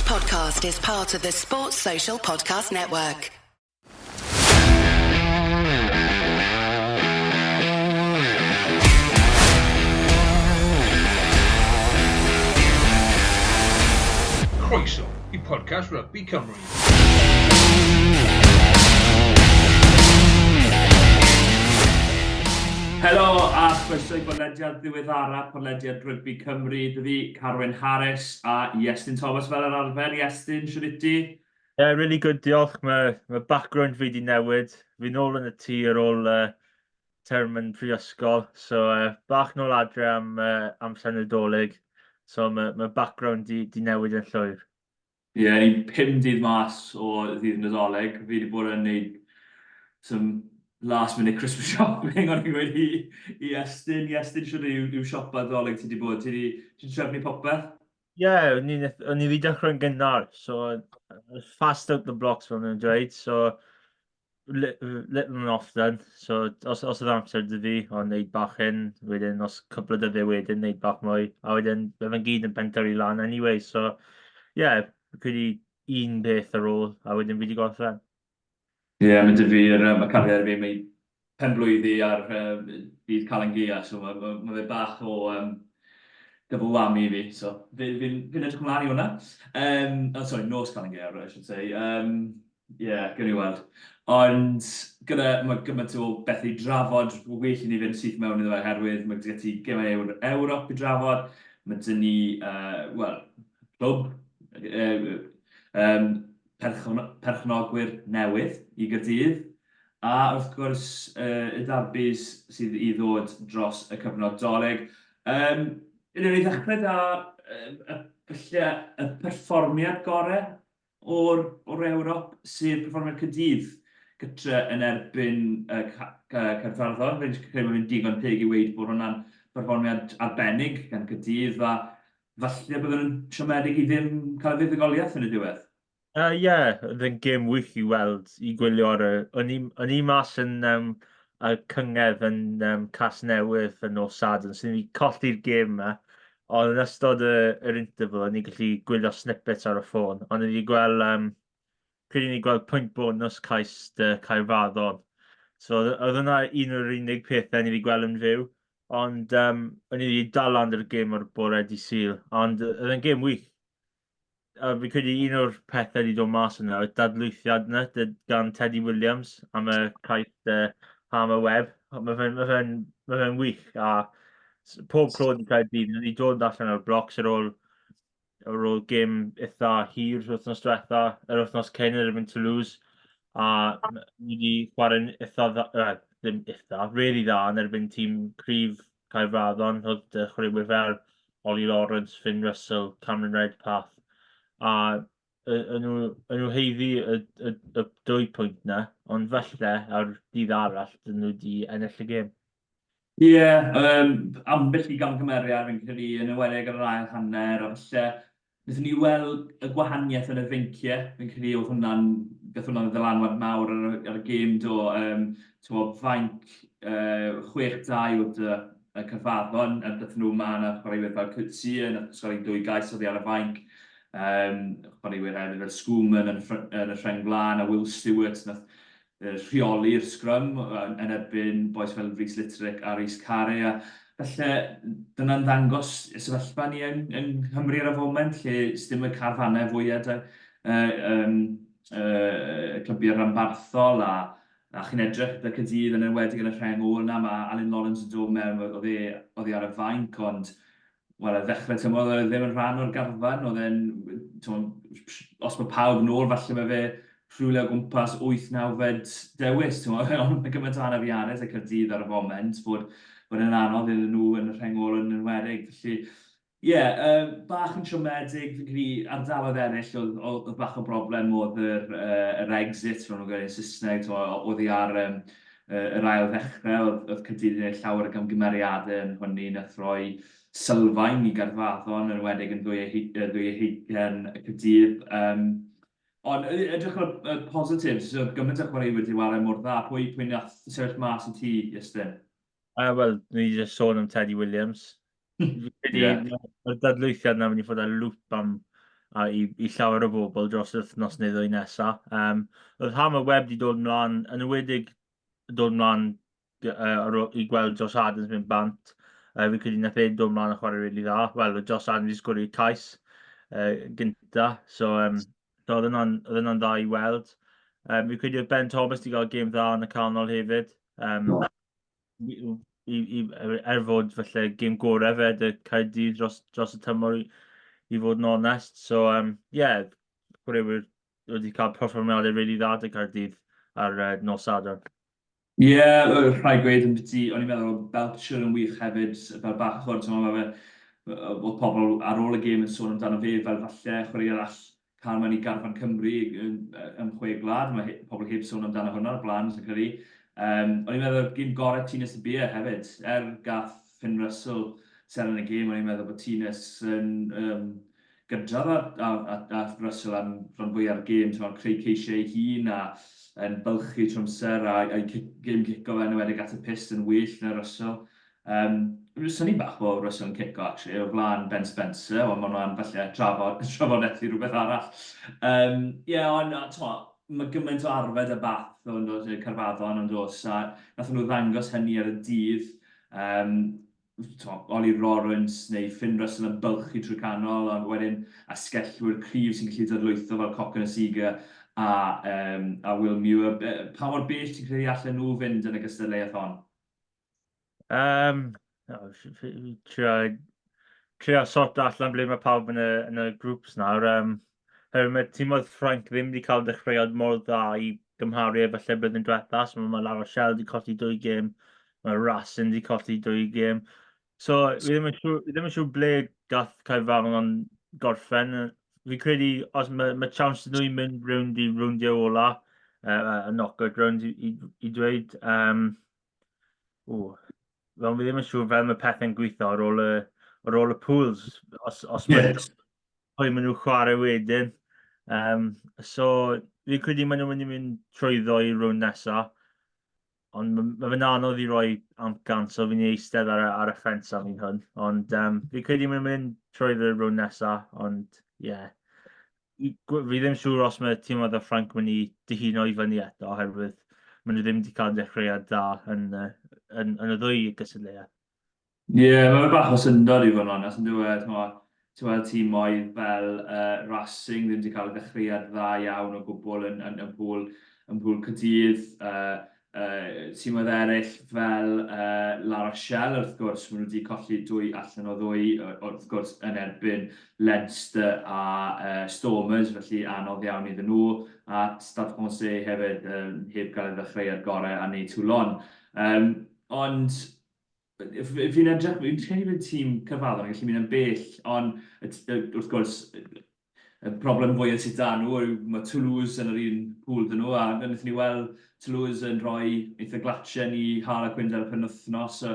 podcast is part of the Sports Social Podcast Network. Croeso I podcast Rugby Cymru. Helo a chroeso I bodlediad ddiweddara podlediad Rugby Cymru. Dydi Carwyn Harris a Iestyn Thomas fel yr arfer. Iestyn, siwr i ti? Yeah, really good, diolch. Mae background fi di newid. Fi'n ôl yn y tŷ ar ôl term yn prifysgol. So bach nôl adre am llenyd Dolig. So mae background di newid yn llwyr. Ie, ni 5 dydd mas o ddydd Nadolig. Fi wedi bod yn neud some last minute Christmas shopping o'n i'n gweud i Iestyn. Iestyn, siwr yw siopa Dolig ti wedi bod? Ti wedi trefnu popeth? Yeah, o'n i wedi dechrau'n gynnar. So fast out the blocks fel nhw'n dweud. So little and often. So os oedd amser dy fi o'n neud bach hyn. Wedyn os cwpl o dyddiau wedyn neud bach mwy. A wedyn byddai'n gyd yn pentar I lan anyway. So yeah, credu un beth ar ôl, a wedyn fi wedi gorffen. Ie, mae dy fi'r cariad fi, mae penblwyddi ar bydd Calan Gaea, so mae fe bach o double whammy I fi, so fi'n edrych ymlaen I hwnna. Sorry, nos Calan Gaea, I should say. Gawn ni weld. Ond mae gymaint o beth I drafod, well I ni fynd syth mewn iddo fe herwydd, mae gyda ti gymau Ewrop I drafod, mae dyn ni, clwb, perchnogwyr newydd I Gaerdydd, a wrth gwrs y darbys sydd I ddod dros y cyfnod Dolig. Ydyn ni ddechrau da y perfformiad gorau o'r Ewrop, sydd perfformiad Caerdydd gytre yn erbyn Caerfyrddon. Fe'n credu bod fi'n digon peg I weid bod hwnna'n perfformiad arbennig gan Caerdydd, a falle byddwn yn siomedig I ddim cael y fuddugoliaeth yn y diwedd. Oedd yn gêm wych I weld, I gwylio ar y... O'n I mas yn y cyngedd yn Casnewydd yn nos Sadwrn, so ni colli'r gêm yma. Ond yn ystod yr interval, o'n i'n gallu gwylio snippets ar y ffôn. Ond o'n i gweld, credu ni gweld pwynt bonus cais Caerfaddon. So oedd hwnna un o'r unig pethau ni wedi gweld yn fyw. Ond o'n i wedi dal ond yr gêm o'r bore Dydd Sul. Ond oedd yn gêm wych. Fi credu un o'r pethau wedi dod mas yna, oedd dadlwythiad yna gan Teddy Williams am y caeth Hammer Webb. Mae fe'n wych, a pob clod I Caerdydd, ni wedi dod allan o'r blocs ar ôl gêm eitha hir wythnos diwetha, yr wythnos cyn erbyn Toulouse, a ni wedi chwarae'n eitha dda, ddim eitha, really dda yn erbyn tîm cryf Caerfaddon, oedd chwaraewyr fel Ollie Lawrence, Finn Russell, Cameron Redpath, a yn nhw heiddi y 2 pwynt na, ond falle ar dydd arall dyn nhw wedi ennill y gêm. Ie, ambell I gamgymeriad fi'n credu yn ymwedig ar yr ail hanner, a falle wnaethon ni weld y gwahaniaeth yn y feinciau. Fi'n credu oedd hwnna'n ddylanwad mawr ar y gêm do. Fainc 6-2 oedd y Caerfaddon, a daethon nhw ma na chwaraewyr fel Colli yn ysgol 2 gais oddi ar y fainc. Chwaraewyr hefyd fel Scoomman yn y rheng flan, a Will Stewart nath rheoli'r scrum yn erbyn boes fel Rhys Littrick a Rhys Carey, a felly dyna'n ddangos y sefyllfa ni yn Nghymru ar y foment, lle sdim y carfannau fwyaf clybiau'r rhanbarthol, a chi'n edrych y Caerdydd yn enwedig yn y rheng ôl yna, mae Alun Lawrence yn dod mewn, oedd ar y fainc, ond y ddechrau tymor oedd ddim yn rhan o'r garfan, os mae pawb nôl, falle mae fe rhywle o gwmpas 8-9 dewis, ond mae gymaint o anafiannau y Caerdydd ar y foment, bod yn anodd iddyn nhw yn y rhengol yn enwedig. Felly, bach yn siomedig, fi'n credu ardaloedd eraill oedd bach o broblem oedd yr exit, rhan nhw'n gwneud yn Saesneg, oedd hi ar yr ail ddechrau, oedd Caerdydd yn ei llawer o gamgymeriadau yn hwnny, nath roi sylfaen I Gaerfaddon, yn enwedig yn 2020 y Caerdydd. Ond edrych o'r positives, gymaint o chwaraewyr wedi wario mor dda, pwy nath sefyll mas I ti, Iestyn? Wel, ni wedi sôn am Teddy Williams. Mae'r dadlwythiad na mynd I fod ar loop am a i llawer o bobl dros y wythnos neu ddwy nesaf. Oedd ham y web wedi dod ymlaen, yn ywedig dod ymlaen i gweld Josh Adams mynd bant. Fi'n credu nath e dod ymlaen a chwarae rili dda. Wel, oedd Josh Adams wedi sgwrdd cais gynta, so oedd hwnna'n dda i weld. Fi'n credu oedd Ben Thomas wedi cael gêm dda yn y canol hefyd. Fod falle gêm gorau fe dy Caerdydd dros y tymor i fod yn onest. So, chwaraewyr wedi cael perfformiadau rili dda dy Caerdydd ar nos Sadwrn. Ie, rhaid gweud yn byti, o'n i'n meddwl Belcher yn wych hefyd, fel bachwr, oedd pobl ar ôl y gêm yn sôn amdano fe fel falle chwarae all Carwyn i garfan Cymru yn chwe glad, mae pobl heb sôn amdano hwnna o'r blaen, sy'n credu. O'n i'n meddwl gêm gorau Tynys y Bia hefyd, gath Finn Russell serennu y gêm, o'n i'n meddwl bod Tynys yn gydradd a Russell am rhan fwy ar gêm, creu ceisiau ei hun a yn bylchu trwy amser a gêm cico fe yn ywedig at y pist yn well na Russell. Sy'n ni bach o Russell yn cico, actually, o flaen Ben Spencer, ond ma'n rhan falle trafodethu rhywbeth arall. Ond mae gymaint o arfed y bath o'n dod i'r Carfaddon ond os, a nath nhw ddangos hynny ar y dydd. Oli Lawrence neu Finn Russell yn bylchu trwy canol, a wedyn asgellwyr cryf sy'n gallu dodlwytho fel Coc yn y Siga a Will Muir. Pa mor bell ti'n credu allan nhw fynd yn y gystadleuaeth hon? Trio sort allan ble mae pawb yn y grŵps nawr. Mae tîm oedd Ffrainc ddim wedi cael dechreuad mor dda i gymharu efallai blwyddyn diwetha, so mae La Rochelle wedi colli 2 gêm, mae Racing wedi colli 2 gêm. So, fi ddim yn siŵr ble gath Caerfaddon gorffen. Fi'n credu, os mae chance nhw i mynd rownd i rowndiau ola, y knockout round i dweud. Fel fi ddim yn siŵr fel mae pethau'n gweithio ar ôl y pools, os pwy maen nhw chwarae wedyn. So, fi'n credu maen nhw'n mynd trwyddo i rownd nesaf. Ond mae fe'n anodd i roi amcan, so fi'n eistedd ar y ffens am hyn. Ond fi'n credu maen nhw'n mynd trwyddo i rownd nesaf, ond fi ddim siŵr os mae tîm oedd y Ffrainc mynd i dyhuno i fyny eto, oherwydd maen nhw ddim wedi cael dechreuad da yn y ddwy gystadleuaeth. Mae'n bach o syndod i fod yn onest, yn dweud, ti'n gweld tîm oedd fel Racing ddim wedi cael y dechreuad dda iawn o gwbl yn pŵl Caerdydd. Tîm oedd eraill fel La Rochelle, wrth gwrs, maen nhw wedi colli 2 allan o 2, wrth gwrs, yn erbyn Leinster a Stormers, felly anodd iawn iddyn nhw, a Stade Francais hefyd heb gael y ddechreuad gorau a neud Toulon. Ond fi'n edrych, fi'n credu bod tîm Carfaddon yn gallu mynd yn bell, ond wrth gwrs, y problem fwyaf sydd da nhw yw mae Toulouse yn yr un pŵl dyn nhw, a wnaethon ni weld Toulouse yn rhoi eitha glatchen i Harlequins ar y penwythnos, so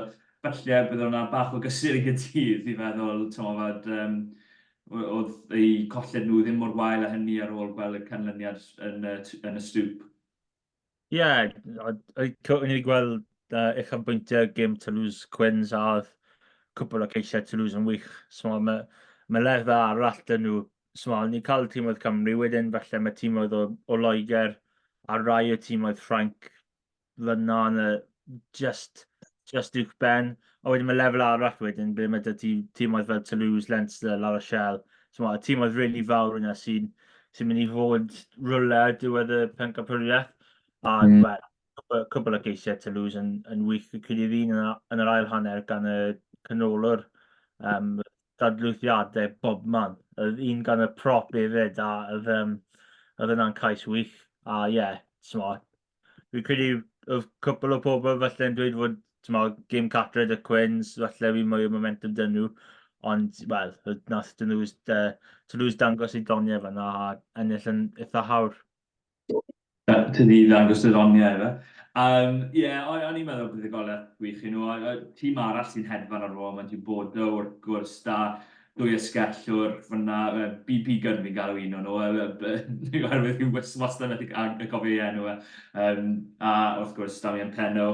falle bydd hwnna bach o gysur i Gaerdydd i feddwl, oedd eu colled nhw ddim mor wael a hynny ar ôl gweld y canlyniad yn y stwp. O'n i wedi gweld uchafbwyntiau gêm Toulouse Quins a oedd cwbl o ceisiau Toulouse yn wych. Mae lefydd arall dyn nhw. Ni cael tîm oedd Cymru wedyn, falle mae tîm oedd o Loegr a rai o tîm oedd Ffrainc fyna yn just uwch ben. A wedyn mae lefel arall wedyn, ble mae tîm oedd fel Toulouse, Leinster, La Rochelle. Tîm oedd really fawr yna sy'n mynd i fod rwle diwedd y pencampwriaeth. A cwbl o geisiau Toulouse yn wych. Fi'n credu ddyn yn yr ail hanner gan y canolwr. Dadlwythiadau bobman. Oedd un gan y prop hefyd, a oedd yna'n cais wych. A fi'n credu oedd cwbl o pobl falle yn dweud fod gêm catred y Quins, falle fi mwy o momentum dyn nhw. Ond, nath Toulouse dangos i doniau fyna a ennill yn eitha hawr. Tydi ddangos y doniau efe. O'n i'n meddwl bydd y golau gwych i nhw. Tîm arall sy'n hedfan ar ôl, mae'n ti'n bod wrth gwrs da 2 ysgellwr fyna, BP Gun fi'n galw un o'n nhw, oherwydd fi'n wastad yn cofio ei enw. A wrth gwrs, Damian Penno,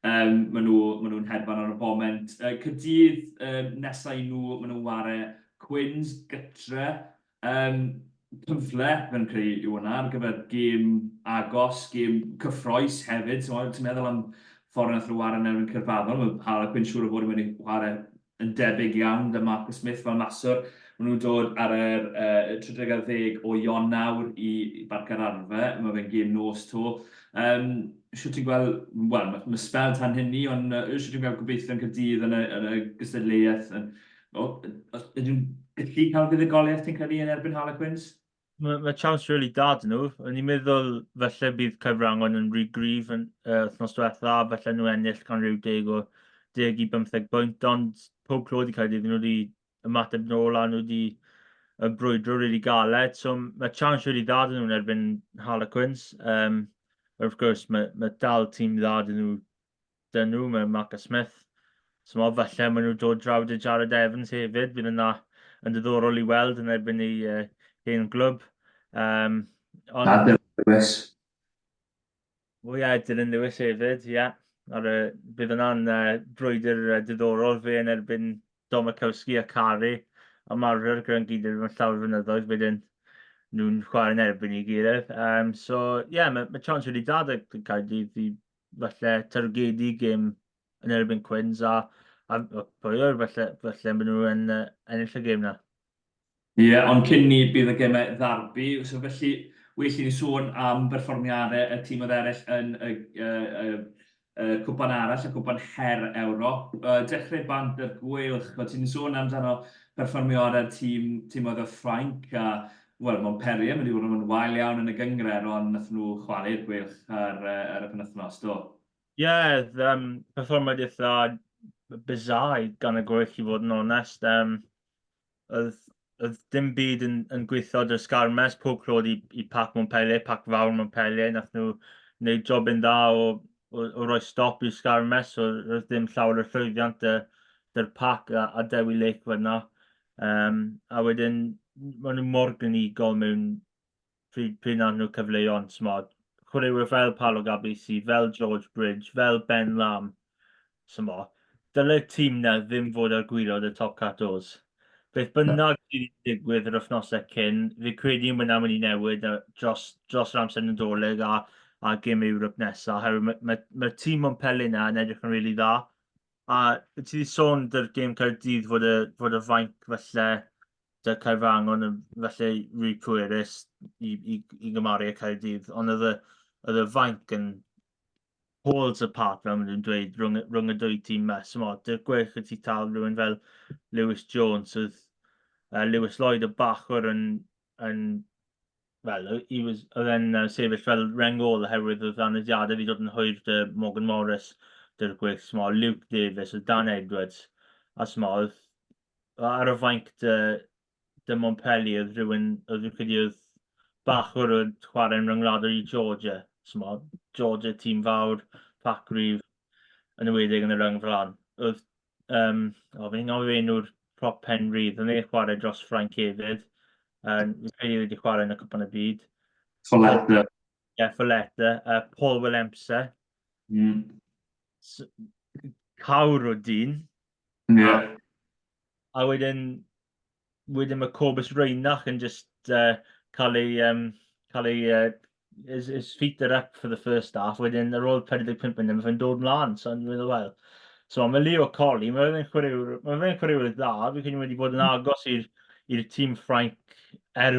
maen nhw'n hedfan ar y foment. Caerdydd nesaf i nhw, maen nhw'n ware Quins gytre Cyfle fe'n creu yw hwnna ar gyfer gêm agos, gêm cyffroes hefyd. Ti'n meddwl am ffordd nath nhw war yn erbyn Caerfaddol, mae Harlequin siŵr o fod yn mynd i chwarae yn debyg iawn dy Marcus Smith fel maswr. Maen nhw'n dod ar y 30 o Ionawr i Barcar Arfe, mae fe'n gêm nos to. Siwr ti'n gweld, wel, mae spel tan hynny, ond siwr ti'n gweld gobeithio yn Caerdydd yn y gystadleuaeth. Ydyn nhw'n gallu cael fuddugoliaeth ti'n credu yn erbyn Harlequins? Mae chance really da dyn nhw. O'n i'n meddwl felly bydd Cyfrangon yn rhy gryf yn wythnos diwetha, felly nhw ennill gan rhyw 10 i 15 pwynt, ond pob clod i cael iddyn nhw wedi ymateb nôl a nhw wedi brwydro really galed. So mae chance really da dyn nhw yn erbyn Harlequins. Wrth gwrs, mae dal tîm dda dyn nhw, mae Marcus Smith. So falle maen nhw dod draw dy Jared Evans hefyd, bydd yna yn diddorol i weld yn erbyn ei hen glwb. Dilyn Lewis. O ie, Dilyn Lewis hefyd, ie. Bydd yna'n brwydr diddorol fe yn erbyn Domikowski a Cari. A mae'r gyda'n gyd yn llawer fynyddoedd, wedyn nhw'n chwarae'n erbyn i gilydd. So ie, mae chance wedi dad y Caerdydd i falle targedu gêm yn erbyn Quins a pwyr falle maen nhw yn ennill y gêm na. Ie, ond cyn ni bydd y gemau ddarbi, so felly well i ni sôn am berfformiadau y tîm oedd eraill yn y cwpan arall, y cwpan her Ewrop. Dechrau bant yr gwylch, ti'n sôn amdano berfformiadau'r tîm oedd y Ffrainc a wel, Montpellier, mynd i fod yn wael iawn yn y gyngred, ond nath nhw chwalu'r gwylch ar y penwythnos, do. Ie, perfformiad eitha bizarre gan y gwylch i fod yn onest. Oedd dim byd yn gweithio dy sgarmes, pob clod i pac Montpellier, pac fawr Montpellier, nath nhw wneud job yn dda o roi stop i'r sgarmes, so roedd ddim llawer o llwyddiant dy'r pac a Dewi Lake fyna. A wedyn, maen nhw mor gynigol mewn pryd na'n nhw cyfleuon, smod. Chwaraewyr fel Paolo Gabisi, fel George Bridge, fel Ben Lam, smod. Dylai'r tîm na ddim fod ar gwirod y top catos. Beth bynnag sydd wedi digwydd yr wythnosau cyn, fi credu mynd am wedi newid dros yr amser yn Dolig a gym Ewrop nesaf. Mae'r tîm Montpellier na yn edrych yn rili dda. A ti wedi sôn dy'r gêm Caerdydd fod y fainc felly dy Caerfangon yn felly rhy pwerus i gymaru y Caerdydd. Ond oedd y fainc yn holds apart fel maen nhw'n dweud rhwng y dwy tîm mes. Dy'r gwech y ti tal rhywun fel Lewis Jones oedd Lewis Lloyd y bachwr oedd e'n sefyll fel rengol oherwydd oedd aneddiadau wedi dod yn hwyr dy Morgan Morris dy'r gwech, Luke Davis, oedd Dan Edwards, a oedd ar y fainc dy Montpellier oedd rhywun oedd bachwr oedd chwarae'n ryngwladol i Georgia, Georgia tîm fawr, pac rif, yn ywedig yn y ryng fel hyn. Oedd, fi'n gofio enw'r prop Penrith, yn ei chwarae dros Ffrainc hefyd. Fi'n credu wedi chwarae yn y cwpan y byd. Folletta. Ie, Folletta. Paul Willemse. Cawr o dyn. A wedyn mae Cobus Reinach yn just cael ei his feet are up for the first half, wedyn ar ôl 45 munud mae'n dod mlaen, so yn meddwl wel. So mae Leo Colli, mae'n chwaraewyr dda, fi'n credu wedi bod yn agos i'r tîm Ffrainc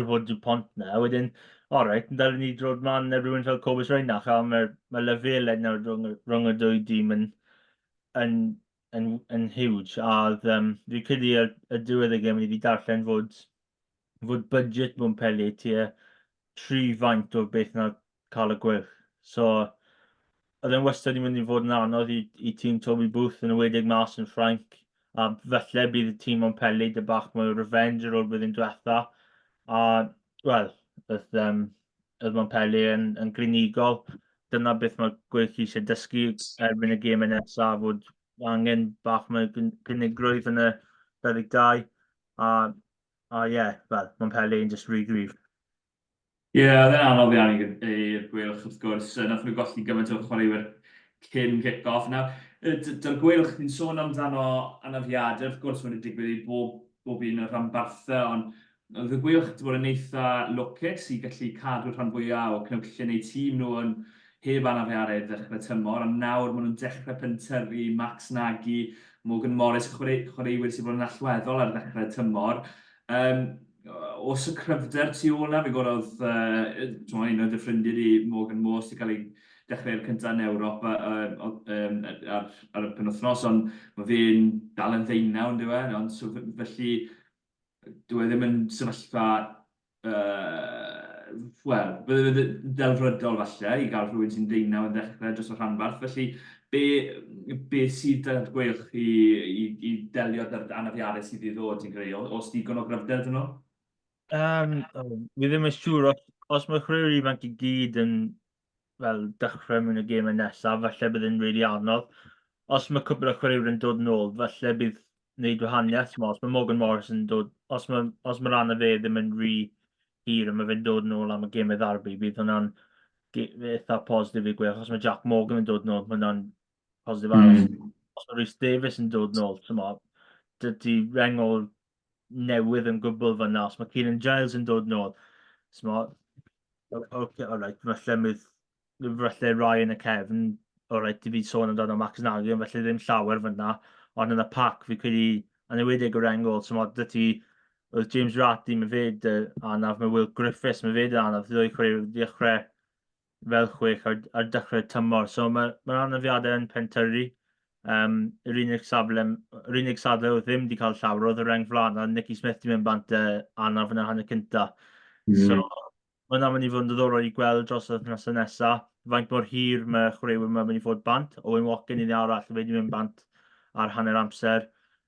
fod DuPont na, wedyn, alright, yn dal ni drod mlaen na rhywun fel Cobus Reinach, a mae lefelau nawr rhwng y dwy dîm yn huge, a fi'n credu y diwedd y gêm wedi darllen fod budget Montpellier tua 3 faint o beth na cael y gwylch. So, oedd e'n wastad i mynd i fod yn anodd i tîm Toby Booth yn ywedig mas yn Ffrainc. A felly bydd y tîm Montpellier dy bach mwy o revenge ar ôl blwyddyn diwetha. A, wel, oedd Montpellier yn glinigol. Dyna beth mae gwylch eisiau dysgu erbyn y gêm nesaf, fod angen bach mwy gynigrwydd yn y 22. A ie, wel, Montpellier yn just rhy gryf. Ie, oedd e'n anodd iawn i'r gwylch, wrth gwrs. Nath nhw golli gymaint o chwaraewyr cyn kick-off. Dy'r gwylch, ni'n sôn amdano anafiadau, wrth gwrs mae'n digwydd i bob un o'r rhanbarthau, ond oedd y gwylch wedi bod yn eitha lwcus i gallu cadw rhan fwyaf o cnwyllau neu tîm nhw yn heb anafiadau ddechrau tymor, a nawr maen nhw'n dechrau pentyrru, Max Nagy, Morgan Morris, chwaraewyr sydd bod yn allweddol ar ddechrau tymor. Os y cryfder tu ôl na, fi gweld oedd un o'r ffrindiau di Morgan Morris wedi cael ei dechrau'r cyntaf yn Ewrop ar y penwythnos, ond mae fe'n dal yn ddeunaw, ynddo fe, ond felly dwi ddim yn sefyllfa bydde delfrydol falle i gael rhywun sy'n deunaw yn dechrau dros y rhanbarth. Felly, be sydd ar gwylch i delio gyda'r anafiadau sydd i ddod, ti'n credu? Os digon o gryfder dyn nhw? Fi ddim yn siŵr os mae chwaraewyr ifanc i gyd yn dechrau mewn y gemau nesaf, falle bydd yn rili anodd. Os mae cwbl o chwaraewyr yn dod nôl, falle bydd wneud wahaniaeth. Os mae Morgan Morris yn dod, os mae rhan o fe ddim yn hir a mae fe'n dod nôl am y gemau darbi, bydd hwnna'n eitha positif i gwych. Os mae Jack Morgan yn dod nôl, mae hwnna'n positif arall. Os mae Rhys Davies yn dod nôl, dydy rengol newydd yn gwbl fyna. Os mae Kieran Giles yn dod nôl, falle Ryan a Kevin, i fi sôn amdano Max Nagy, ond falle ddim llawer fyna, ond yn y pac fi credu yn ywedig o rengol, oedd James Ratty, mae fe anaf, mae Will Griffiths, mae fe anaf, ddwy chwaraewyr dechrau fel chwech ar dechrau tymor, so mae'r anafiadau yn pentyrru. Yr unig safle oedd ddim wedi cael llawer oedd y reng flan, a Nicky Smith wedi mynd bant anaf yn y hanner cynta. So, mae'n mynd i fod yn ddiddorol i gweld dros y wythnosau nesaf. Faint mor hir mae chwaraewyr mae'n mynd i fod bant. Owen Watkin i arall, fe wedi mynd bant ar hanner amser.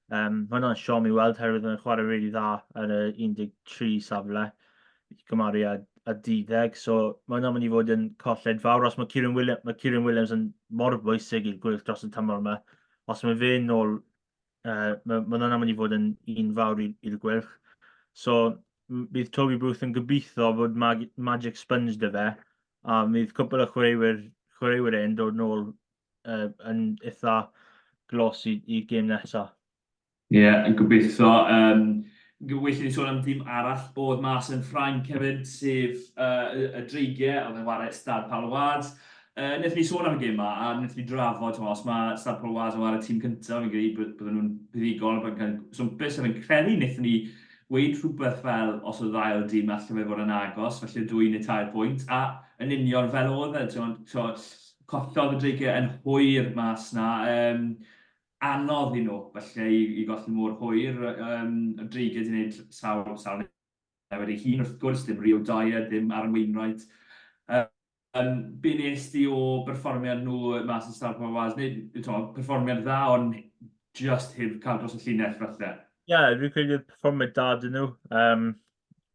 Mae hwnna'n siom i weld, herwydd yn chwarae rili dda yn y 13 safle i gymaru â 12. So, mae hwnna'n mynd i fod yn colled fawr. Os mae Kieran Williams yn mor bwysig i'r gwyll dros y tymor yma, os mae fe'n nôl, mae hwnna'n mynd i fod yn un fawr i'r gwylch. So, bydd Toby Booth yn gobeithio bod Magic Sponge dy fe, a bydd cwbl o chwaraewyr e'n dod nôl yn eitha glos i gêm nesaf. Ie, yn gobeithio. Weithio ni sôn am dîm arall oedd mas yn Ffrainc hefyd, sef y dreigiau, oedd yn wario Stad Palwad. Wnaethon ni sôn am y gêm yma, a wnaethon ni drafod, os mae Stad Palwad yn wario tîm cyntaf, fi'n credu bydden nhw'n buddigol, yn swmpus, a fi'n credu wnaethon ni weid rhywbeth fel os oedd ddau o dîm allan fe fod yn agos, felly 2 neu 3 pwynt, a yn union fel oedd e, collodd y dreigiau yn hwyr mas na, anodd i nhw, felly i golli mor hwyr. Y dreigiau wedi gwneud sawl newid ei hun, wrth gwrs, dim Rio Dyer, dim Aaron Wainwright. Be nes di o berfformiad nhw mas yn Stad Palwad? Neu perfformiad dda, ond just heb cael dros y llinell falle? Ie, fi'n credu perfformiad da dyn nhw.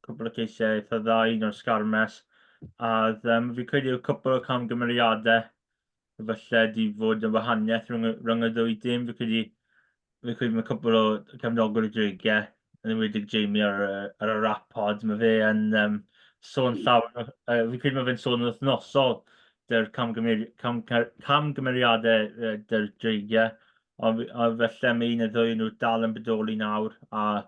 Cwbl o ceisiau eitha dda, un o'r sgarmes. A fi'n credu cwbl o camgymeriadau falle di fod yn wahaniaeth rhwng y ddwy dîm. Fi'n credu mae cwbl o cefnogwyr y dreigiau, yn ymwedig Jamie ar y rap pod. Mae fe yn sôn llawer, fi'n credu mae fe'n sôn yn wythnosol dy'r camgymeriadau dy'r dreigiau. Ond felly mae un y ddwy nhw dal yn bodoli nawr, a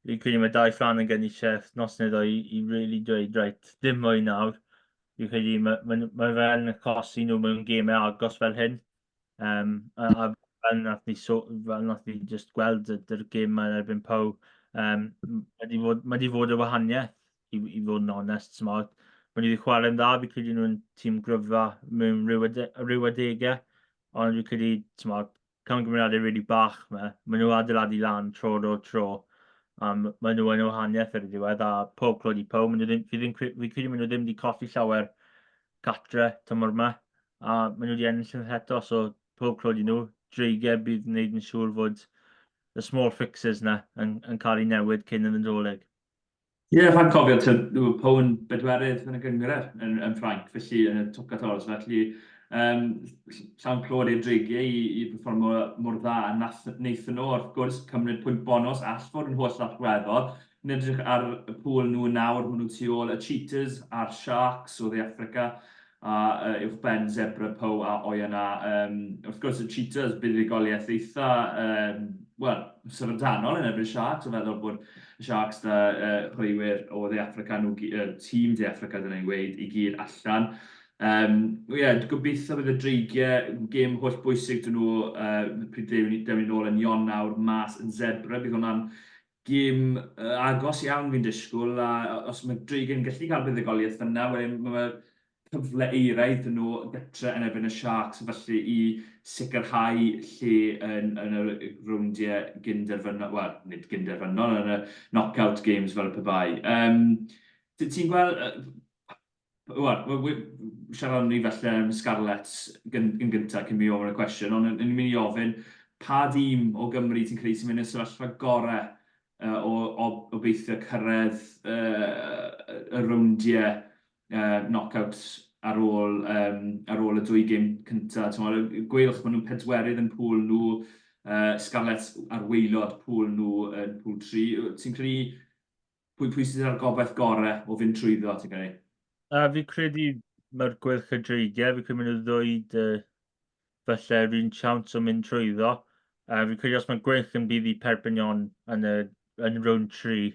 fi'n credu mae 2 fflan yn gynnysiaeth nos neu ddwy i really dweud, reit, dim mwy nawr. Fi'n credu mae fe'n achosi nhw mewn gemau agos fel hyn. A fel nath ni just gweld yr gêm yn erbyn Pow, mae di fod y wahaniaeth i fod yn onest. Mae wedi chwarae yn dda, fi'n credu nhw'n tîm gryfa mewn rhyw adegau, ond fi'n credu camgymeriadau rili bach mae nhw adeiladu lan tro o tro. Mae nhw yn wahaniaeth ar y diwedd, a pob clod i Pow. Fi'n credu mae nhw ddim wedi colli llawer gatre tymor yma, a maen nhw wedi ennill yn eto, so pob clod i nhw. Dreigiau bydd wneud yn siŵr fod y small fixes na yn cael ei newid cyn yn y Dolig. Ie, rhaid cofio, Pow yn bedwerydd yn y gyngred yn Ffrainc, felly yn y top 14, felly llawn clod i'r dreigiau i performo mor dda, a wnaethon nhw, wrth gwrs, cymryd pwynt bonus all fod yn holl allweddol. Yn edrych ar y pŵl nhw nawr, maen nhw tu ôl y Cheetahs a'r Sharks o dde Africa, a uwchben Zebra, Pow a Oyana. Wrth gwrs, y Cheetahs bydd ei goliaeth eitha, syfrdanol yn erbyn Sharks, o feddwl bod y Sharks da chwaraewyr o De Affrica, tîm De Affrica dyna'n gweud, i gyd allan. Gobeithio bydd y dreigiau gêm holl bwysig dyn nhw pryd dewn ni nôl yn nawr mas yn Zebra. Bydd hwnna'n gêm agos iawn fi'n disgwyl, a os mae dreigiau'n gallu cael buddigoliaeth fyna, mae cyfle eiraidd dyn nhw gytre yn erbyn y Sharks, felly i sicrhau lle yn y rowndiau gynderfynol, wel, nid gynderfynol, yn y knockout games fel y pebai. Ti'n gweld, siarad ni felly am Scarlett yn gyntaf cyn mi ofyn y cwestiwn, ond yn mynd i ofyn, pa dîm o Gymru ti'n credu sy'n mynd i'r sefyllfa gorau o beithio cyrraedd y rowndiau knockout ar ôl y dwy gêm cyntaf. Gweilwch maen nhw'n pedwerydd yn pŵl nhw, Scarlett ar waelod pŵl nhw yn pŵl 3. Ti'n credu pwy sydd ar gobaith gorau o fynd trwyddo, ti'n credu? Fi credu mae'r gwerth y dreigiau, fi credu mynd i ddweud falle rhywun siawns o mynd trwyddo. Fi credu os mae gwerth yn bydd i Perpignan yn round 3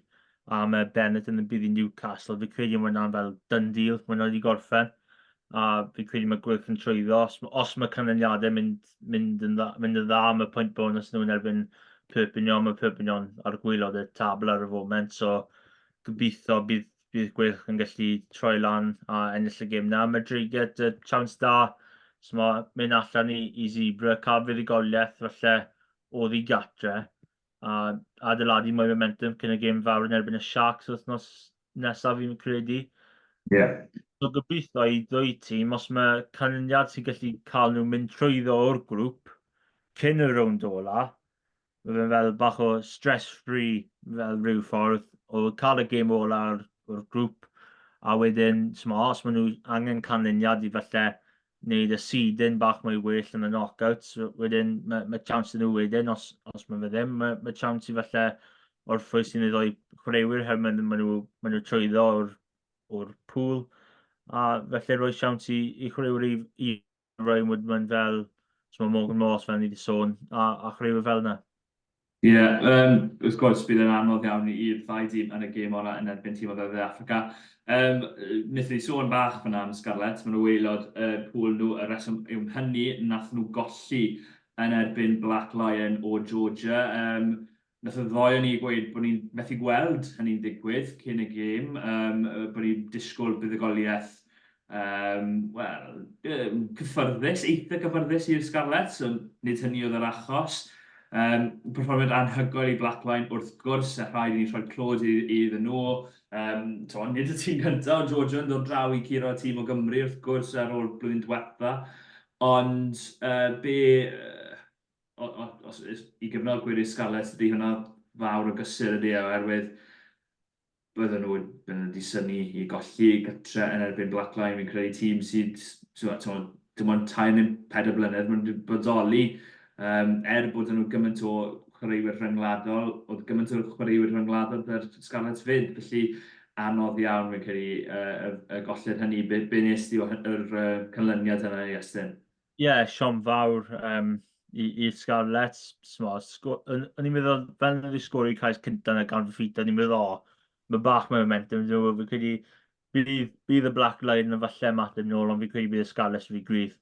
a mae Bennett yn bydd i Newcastle, fi credu mae hwnna'n fel done deal, mae hwnna wedi gorffen. A fi credu mae gwerth yn trwyddo. Os mae canlyniadau mynd yn dda, mae pwynt bonus nhw'n erbyn Perpignan, mae Perpignan ar gwylod y tabl ar y foment, so gobeithio bydd gwerth yn gallu troi lan a ennill y gêm na. Mae dreigiau y chance da, mynd allan i Zebra, cael fuddigoliaeth falle oedd i gatre, a adeiladu mwy momentum cyn y gêm fawr yn erbyn y Sharks wythnos nesaf fi'n credu. So gobeithio i ddwy tîm, os mae canlyniad sy'n gallu cael nhw mynd trwyddo o'r grŵp cyn y rownd ola, mae'n fel bach o stress-free fel rhyw ffordd o cael y gêm ola o'r grŵp, a wedyn, os maen nhw angen canlyniad i falle wneud y seeding bach mwy well yn y knockouts, wedyn mae chance nhw wedyn, os mae fe ddim, mae chance i falle orffwys i ddoi chwaraewyr maen nhw trwyddo o'r pŵl, a felly roi chance i chwaraewyr i roi mae'n fel, os mae Morgan Moss fel ni wedi sôn, a chwaraewyr fel yna. Wrth gwrs bydd yn anodd iawn i'r ddau dîm yn y gêm ola yn erbyn tîm o De Affrica. Wnaethon ni sôn bach fyna am Scarlett, maen nhw waelod pŵl nhw, y reswm yw hynny, nath nhw golli yn erbyn Black Lion o Georgia. Nath y ddoi o'n i gweud bod ni'n methu gweld hynny'n digwydd cyn y gêm, bod ni'n disgwyl buddigoliaeth cyffyrddus, eitha cyffyrddus i'r Scarlett, so nid hynny oedd yr achos. Perfformiad anhygoel i Black Lion wrth gwrs, a rhaid i ni rhoi clod iddyn nhw. Nid y tîm cyntaf o Georgia yn dod draw i curo tîm o Gymru wrth gwrs ar ôl blwyddyn diwetha. Ond i gyfnogwyr i'r Scarlett ydy hwnna fawr o gysur ydy, oherwydd bydden nhw wedi syni i golli gytre yn erbyn Black Lion. Fi'n credu tîm sydd, dim ond 4 blynedd, mae'n bodoli, bod nhw gymaint o chwaraewyr rhyngwladol, oedd gymaint o chwaraewyr rhyngwladol by'r Scarlett fyd, felly anodd iawn fi'n credu y golled hynny. Be nes di o'r canlyniad yna, Iestyn? Siom fawr i'r Scarlett. O'n i'n meddwl, fel yna wedi sgori cais cyntaf yn y gan ffit, o'n i'n meddwl, mae bach mewn momentum. Fi'n credu bydd y Black Lion yn falle mateb nôl, ond fi'n credu bydd y Scarlett fi gryf.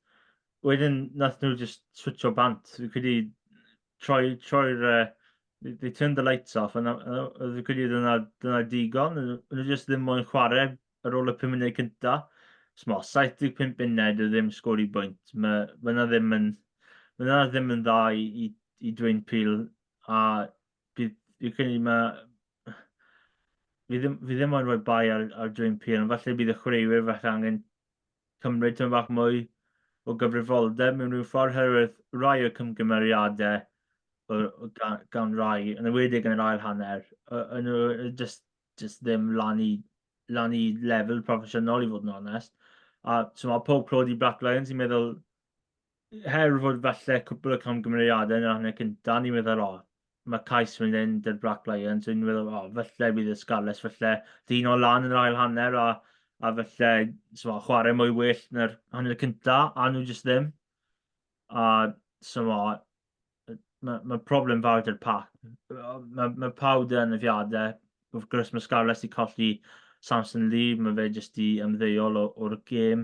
Wedyn, nath nhw just switcho bant. Fi'n credu they turned the lights off, and fi'n credu dyna digon. Nhw just ddim moyn chwarae ar ôl y 5 munud cynta. 75 munud o ddim sgori bwynt. Fyna ddim yn dda i dweud pil, a fi'n credu fi ddim moyn rhoi bai ar dweud pil, ond falle bydd y chwaraewyr falle angen cymryd tyn bach mwy o gyfrifoldeb mewn rhyw ffordd, oherwydd rai o cymgymeriadau gan rai, yn enwedig yn yr ail hanner, yn nhw just ddim lan i lefel proffesiynol i fod yn onest. A pob clod i Black Lions, i'n meddwl, fod falle cwbl o cymgymeriadau yn yr hanner cynta, ni'n meddwl, mae cais mynd yn dy'r Black Lions, i'n meddwl, falle bydd y Scarlett, falle dyn o lan yn yr ail hanner, a felly chwarae mwy well na'r hanner cynta, a nhw jyst ddim. A ma problem fawr dy'r pac. Mae pawb yn anafiadau. Wrth gwrs, mae Scarlett i colli Samson Lee, mae fe jyst i ymddeol o'r gêm.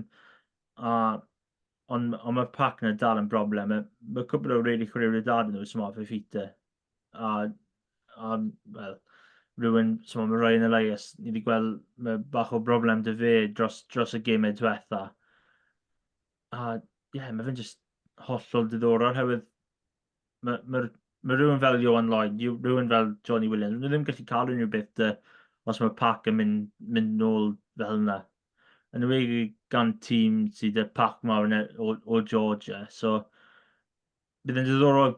Ond mae'r pac yna dal yn broblem. Mae cwbl o really chwaraewyr dad yn nhw, sy'n fe ffite. Wel, rhywun, mae Ryan Elias, ni wedi gweld bach o broblem dy fe dros y gemau diwetha. Mae fe'n just hollol diddorol, hefyd mae rhywun fel Johan Lloyd, rhywun fel Johnny Williams, nhw ddim gallu cael unrhyw beth os mae pac yn mynd nôl fel yna. Yn ymwneud gan tîm sydd y pac mawr o Georgia. So, bydd yn diddorol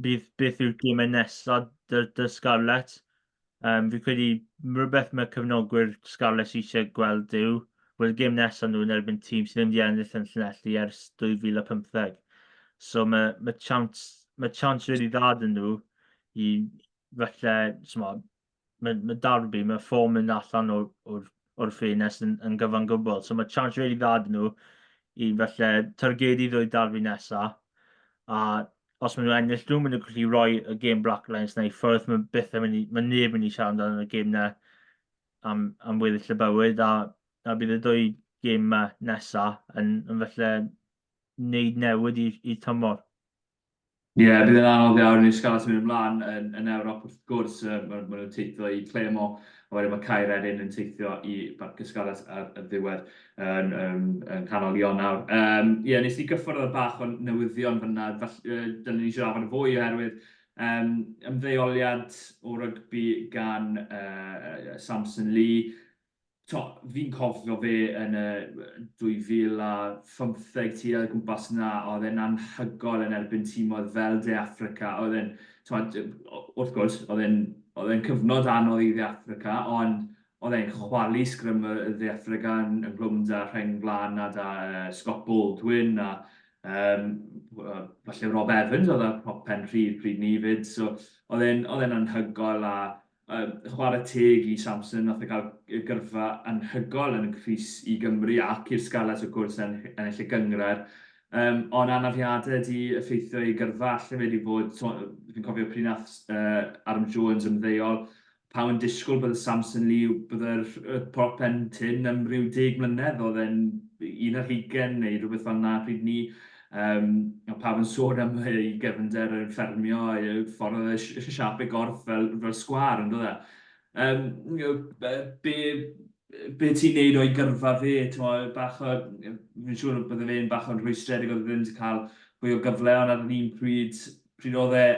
beth yw'r gemau nesaf dy Scarlett. Fi credu rhywbeth mae cyfnogwyr Scarlett eisiau gweld yw, wel, y gêm nesaf nhw yn erbyn tîm sydd ddim wedi ennill yn Llanelli ers 2015. So mae chance really ddad yn nhw i falle, mae darbi, mae ffom yn allan o'r ffenest yn gyfan gwbl. So mae chance really ddad yn nhw i falle targedu ddwy darbi nesaf. A os maen nhw ennill nhw, maen nhw'n gallu rhoi y gêm Black Lions neu ffwrdd, mae neb yn ei siarad amdano y gêm na am weddill y bywyd. A bydd y ddwy gêm nesaf yn falle wneud newid i tymor. Bydd yn anodd iawn i'r Scarlett yn mynd ymlaen yn Ewrop wrth gwrs. Maen nhw'n teithio i Clemo, a wedyn mae Carwyn yn teithio i Barc y Scarlett ar y ddiwedd yn canol Ionawr. Nes i gyffwrdd y bach o newyddion fyna, dyna ni siarad yn fwy oherwydd ymddeoliad o rygbi gan Samson Lee. Fi'n cofio fe yn 2015 tuag gwmpas yna, oedd e'n anhygoel yn erbyn tîmoedd fel De Affrica. Wrth gwrs, oedd e'n cyfnod anodd i De Affrica, ond oedd e'n chwalu sgrym y De Affrica yn glwmd â Rhain Glân a da Scott Baldwin a falle Rob Evans oedd e'n prop pen pryd ni fyd. So, oedd e'n anhygoel a chwarae teg i Samson, nath gael gyrfa anhygoel yn y Crys i Gymru ac i'r Scarlett o gwrs yn ennill y gyngred. Ond anafiadau wedi effeithio i gyrfa, lle wedi bod, fi'n cofio pryd nath Adam Jones ymddeol, pa yn disgwyl bydd Samson Lee, bydd prop pen tin am ryw 10 mlynedd, oedd e'n 11 neu rhywbeth fel na pryd ni. A pawb yn sôn am ei gefnder yn ffermio, ffordd oedd y siap ei gorff fel sgwar yn dod e. Be ti'n neud o'i gyrfa fe? Fi'n siŵr bydde fe'n bach o'n rhwystredig oedd ddim wedi cael fwy o gyfle, ond ar yr un pryd oedd e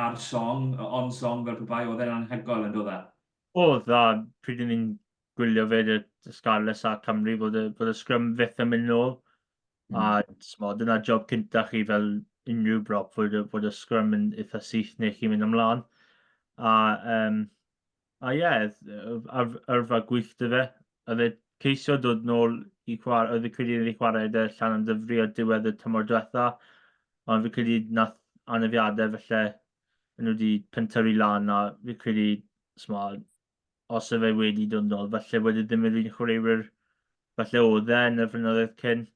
ar song, on song fel pe bai, oedd e'n anhygoel yn dod e. Oedd, pryd ni'n gwylio fe dy Scarlett a Cymru bod y sgrym fyth yn mynd nôl. A dyna job cyntaf chi fel unrhyw brop fod y sgrym yn eitha syth neu chi'n mynd ymlaen. Yrfa gwych dy fe. Oedd e ceisio dod nôl i chwarae, oedd e credu i chwarae dy llan am dyfru o diwedd y tymor diwetha. Ond fi credu nath anafiadau felly nhw wedi pentyru lan a fi credu os y fe wedi dod nôl, felly wedi ddim yn un chwaraewyr felly oedd e yn y flynyddoedd cyn.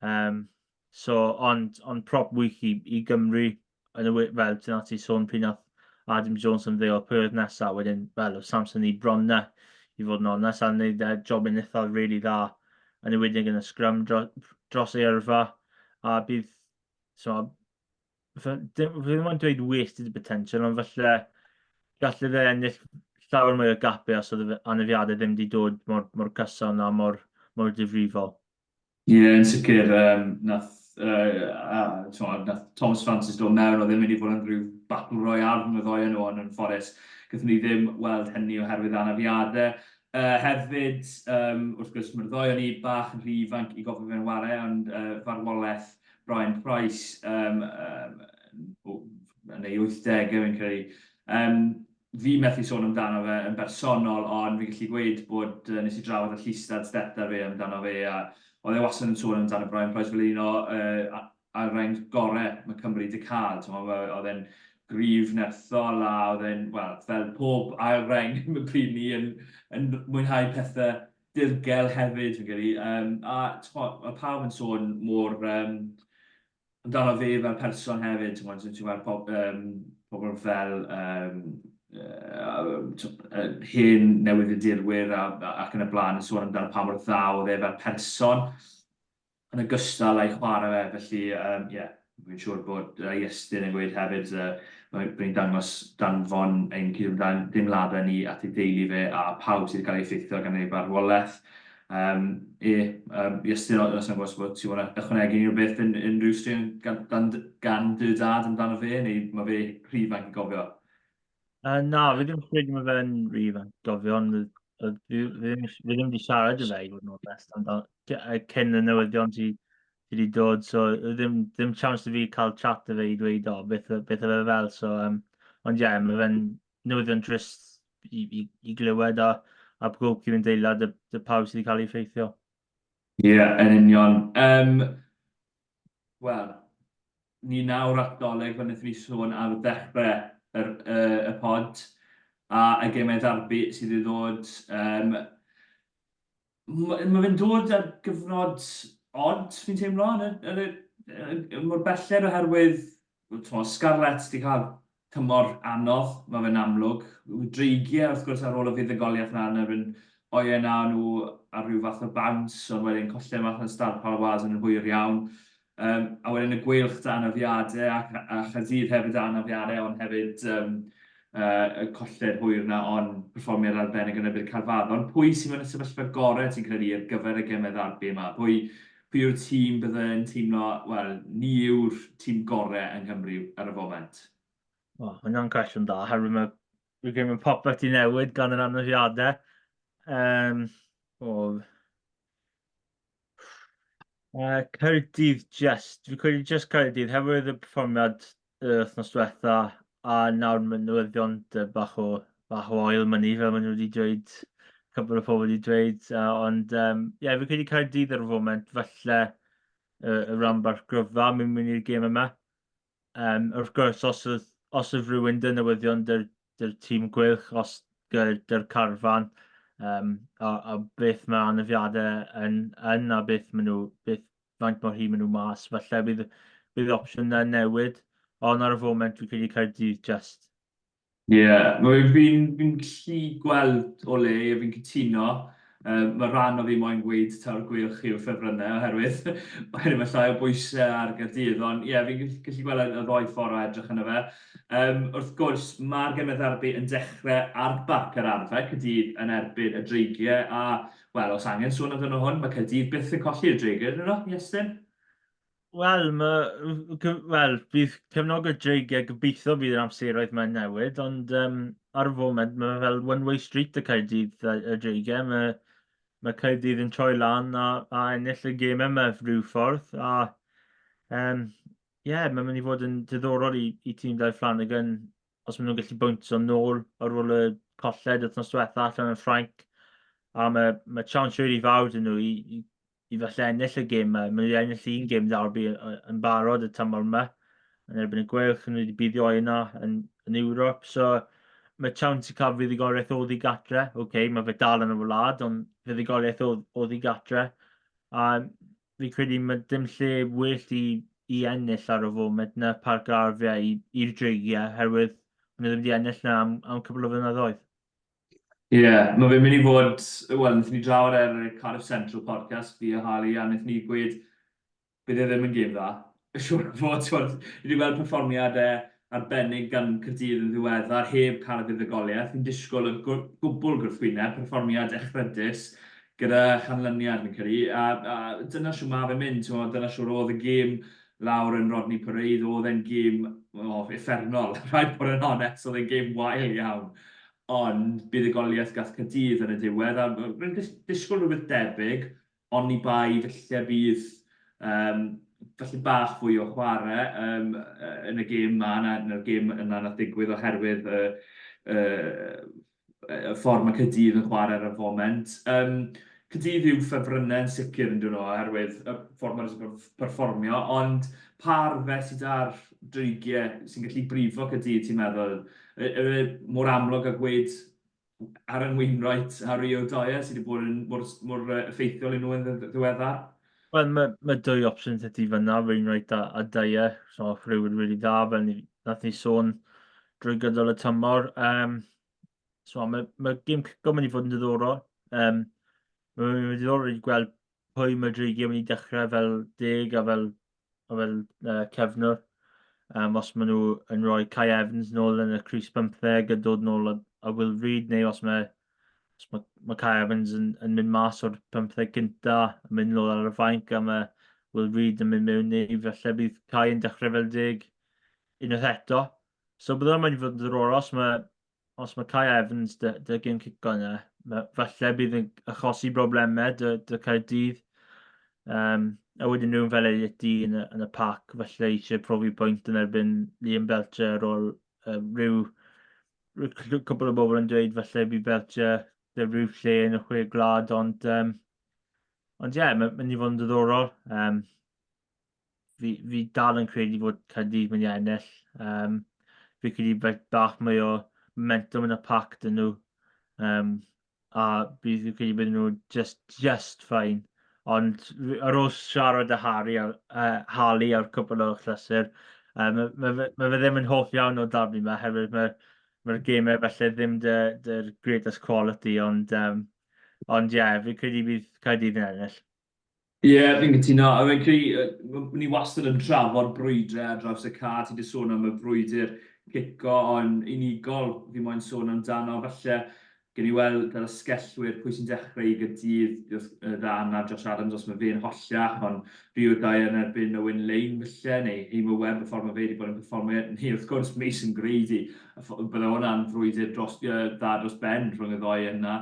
Ond prop wych i Gymru yn fel ti'n ati sôn pryd nath Adam Jones yn ddeol pwy oedd nesaf wedyn fel Samson i bron na i fod yn onest a'n neud job yn eitha really dda yn ymwneud yn y sgrym dros ei yrfa a bydd fi ddim yn dweud wasted potential ond felly gallu fe ennill llawer mwy o gapau os oedd anafiadau ddim wedi dod mor cyson a mor difrifol. Yn sicr, nath Thomas Francis dod mewn, oedd ddim wedi bod yn rhyw battle royale yn y ddoi nhw, ond yn ffordd gyda ni ddim weld hynny oherwydd anafiadau. Hefyd, wrth gwrs, mae'r ddoi o'n i bach yn rhy ifanc i gofio fe'n ware, ond farwolaeth Brian Price yn ei 80au fi'n credu. Fi methu sôn amdano fe yn bersonol, ond fi'n gallu gweud bod nes i drafod y llistad stepta fe amdano fe, a oedd e wastad yn sôn amdano Brian Price fel un o ar rhain gorau mae Cymru wedi cael. Oedd e'n grif nerthol a oedd e'n, fel pob ail rhain mae pryd ni yn mwynhau pethau dirgel hefyd, fi'n credu. A mae pawb yn sôn mor amdano fe fel person hefyd, ti'n gweld pobl fel hen newydd y dirwyr ac yn y blaen yn sôn amdano pa mor dda oedd e fel person yn ogystal â'i chwarae fe, felly, fi'n siŵr bod Iestyn yn gweud hefyd, byddwn ni'n dangos danfon ein cydymdeimladau ni at ei deulu fe a pawb sydd wedi cael ei effeithio gan ei farwolaeth. Iestyn, os yna'n gwybod bod ti'n gwybod ychwanegu unrhyw beth unrhyw straeon gan dy dad amdano fe, neu mae fe rhif ifanc i gofio? Na, fi ddim credu mae fe'n rif yn gofio, ond fi ddim wedi siarad y fe i fod yn onest, cyn y newyddion sydd wedi dod, so ddim chance i fi cael chat y fe i dweud beth y fe fel, so, ond mae fe'n newyddion trist i glywed a bob cydymdeimlad y pawb sydd wedi cael ei effeithio. Yn union. Wel, ni nawr at Dolig, fel wnaethon ni sôn ar ddechrau y pod, a y gemau darbi sydd i ddod. Mae fe'n dod ar gyfnod od, fi'n teimlo, mor belled oherwydd Scarlett wedi cael tymor anodd, mae fe'n amlwg. Dreigiau, wrth gwrs, ar ôl y fuddugoliaeth yna, yn erbyn o'i yna nhw ar rhyw fath o bounce, ond wedyn colli'r math yn stad Palwas yn hwyr iawn. A wedyn y gweilch da anafiadau, a Chaerdydd hefyd da anafiadau, ond hefyd y colled hwyr yna, ond perfformiad arbennig yn y byd Carfaddon. Pwy sy'n mynd y sefyllfa gorau ti'n credu ar gyfer y gemau darbi yma? Pwy yw'r tîm byddai'n teimlo, wel, ni yw'r tîm gorau yng Nghymru ar y foment? Hwna'n cwestiwn da, herwydd mae popeth i newid gan yr anafiadau. Caerdydd fi'n credu just Caerdydd, hefyd y perfformiad y wythnos diwetha, a nawr mae newyddion bach o oil money, fel maen nhw wedi dweud, cwbl o pobl wedi dweud, ond fi'n credu Caerdydd ar y foment, falle y rhanbarth gryfa mewn i'r gêm yma. Wrth gwrs, os oedd rhywun dy newyddion dy'r tîm gwylch, os dy'r carfan, a beth mae anafiadau yn a faint mor hyd maen nhw mas, falle bydd opsiwn na newid, ond ar y foment fi'n credu Caerdydd just. Fi'n gallu gweld o le, a fi'n cytuno. Mae rhan o fi moyn gweud tawr gweilch i'w ffefrynnau, oherwydd mae llai o bwysau ar Gaerdydd, ond fi'n gallu gweld y ddoi ffordd o edrych yna fe. Wrth gwrs, mae'r gemau darbi yn dechrau ar bac yr arfer, Caerdydd yn erbyn y dreigiau, a, wel, os angen sôn amdano hwn, mae Caerdydd byth yn colli'r dreigiau, ydyn nhw, Iestyn? Wel, bydd cefnog y dreigiau gobeithio bydd yr amseroedd mae'n newid, ond ar y foment mae fel one-way street y Caerdydd y dreigiau. Mae Caerdydd yn troi lan a ennill y gêm yma rhyw ffordd, a mae'n mynd i fod yn diddorol i tîm Dau Flanagan os maen nhw'n gallu bwyntio nôl ar ôl y colled wythnos diwetha allan yn Ffrainc, a mae chance rili fawr dyn nhw i falle ennill y gêm yma. Maen nhw wedi ennill un gêm darbi yn barod y tymor yma, yn erbyn y gwelch, yn wedi buddio yna yn Ewrop, so mae chance i cael fuddugoliaeth o ddi gatre. Mae fe dal yn y wlad, ond fuddugoliaeth o ddi gatre. A fi'n credu mae dim lle well i ennill ar y foment na Parc Arfiau i'r dreigiau, herwydd maen nhw ddim wedi ennill na am cwbl o flynyddoedd. Mae fe'n mynd i fod, wel, wnaethon ni drafod y Cardiff Central podcast fi a Harley, a wnaethon ni gweud bydd e ddim yn gêm dda. Siwr o fod, ni wedi gweld perfformiadau arbennig gan Caerdydd yn ddiweddar, heb cael y fuddugoliaeth. Fi'n disgwyl y gwbl gwrthwyneb, perfformiad echrydus gyda chanlyniad yn credu. A dyna siw ma fe'n mynd, dyna siwr oedd y gêm lawr yn Rodney Parade, oedd e'n gêm effernol. Rhaid bod yn onest, oedd e'n gêm wael iawn. Ond bydd y goliaeth gath Caerdydd yn y diwedd, a rwy'n disgwyl rhywbeth debyg, ond ni bai felly bydd felly bach fwy o chwarae yn y gêm yma, yn y gêm yna nath digwydd oherwydd y ffordd mae Caerdydd yn chwarae ar y foment. Caerdydd yw ffefrynnau'n sicr yn dyn nhw oherwydd y ffordd mae'n perfformio, ond par fe sydd ar dreigiau sy'n gallu brifo Caerdydd, ti'n meddwl, mor amlwg a gweud ar ynwynroet a Rio Doia sydd wedi bod yn mor effeithiol i nhw yn ddiweddar? Wel, mae dwy opsiwn ydy fyna, rwy'n rhaid a dau, so rhywun really dda, fel nath ni sôn drwy gydol y tymor. So mae gêm cico mynd i fod yn diddorol. Mae'n mynd i diddorol i gweld pwy mae dreigiau mynd i dechrau fel deg a fel cefnwr. Os maen nhw yn rhoi Kai Evans nôl yn y Crys 15 a dod nôl a Will Reid, neu os mae Kai Evans yn mynd mas o'r 15 gynta, yn mynd nôl ar y fainc a mae Will Reid yn mynd mewn neu felly bydd Kai yn dechrau fel deg unwaith eto. So bydd o'n mynd i fod yn diddorol os mae Kai Evans dy gêm cico yna, falle bydd yn achosi broblemau dy Caerdydd. A wedyn nhw'n fel Iestyn yn y pac, felly eisiau profi pwynt yn erbyn Liam Belcher ar ôl rhyw cwbl o bobl yn dweud falle bydd Belcher dy rhyw lle yn y chwe glad, ond ie, mae'n mynd i fod yn diddorol. Fi dal yn credu fod Caerdydd mynd i ennill. Fi credu bach mwy o momentum yn y pac dyn nhw. A bydd fi'n credu bydd nhw just fine. Ond ar ôl siarad â Harley ar cwbl o chlysur, mae fe ddim yn hoff iawn o darbi yma, hefyd mae'r gemau felly ddim dy'r greatest quality, ond ie, fi'n credu bydd Caerdydd yn ennill. Ie, fi'n cytuno. A fi'n credu, ni wastad yn trafod brwydrau ar draws y ca, ti wedi sôn am y brwydr cico, ond unigol fi moyn sôn amdano, falle gen i weld fel ysgellwyr pwy sy'n dechrau i Gaerdydd, rhan a Josh Adams os mae fe'n hollach, ond fi yw'r gau yn erbyn Owen Lane falle, neu Heimo Webb y ffordd mae fe wedi bod yn performio, neu wrth gwrs Mason Grady, bydde hwnna'n frwydr dda dros ben rhwng y ddoi yna.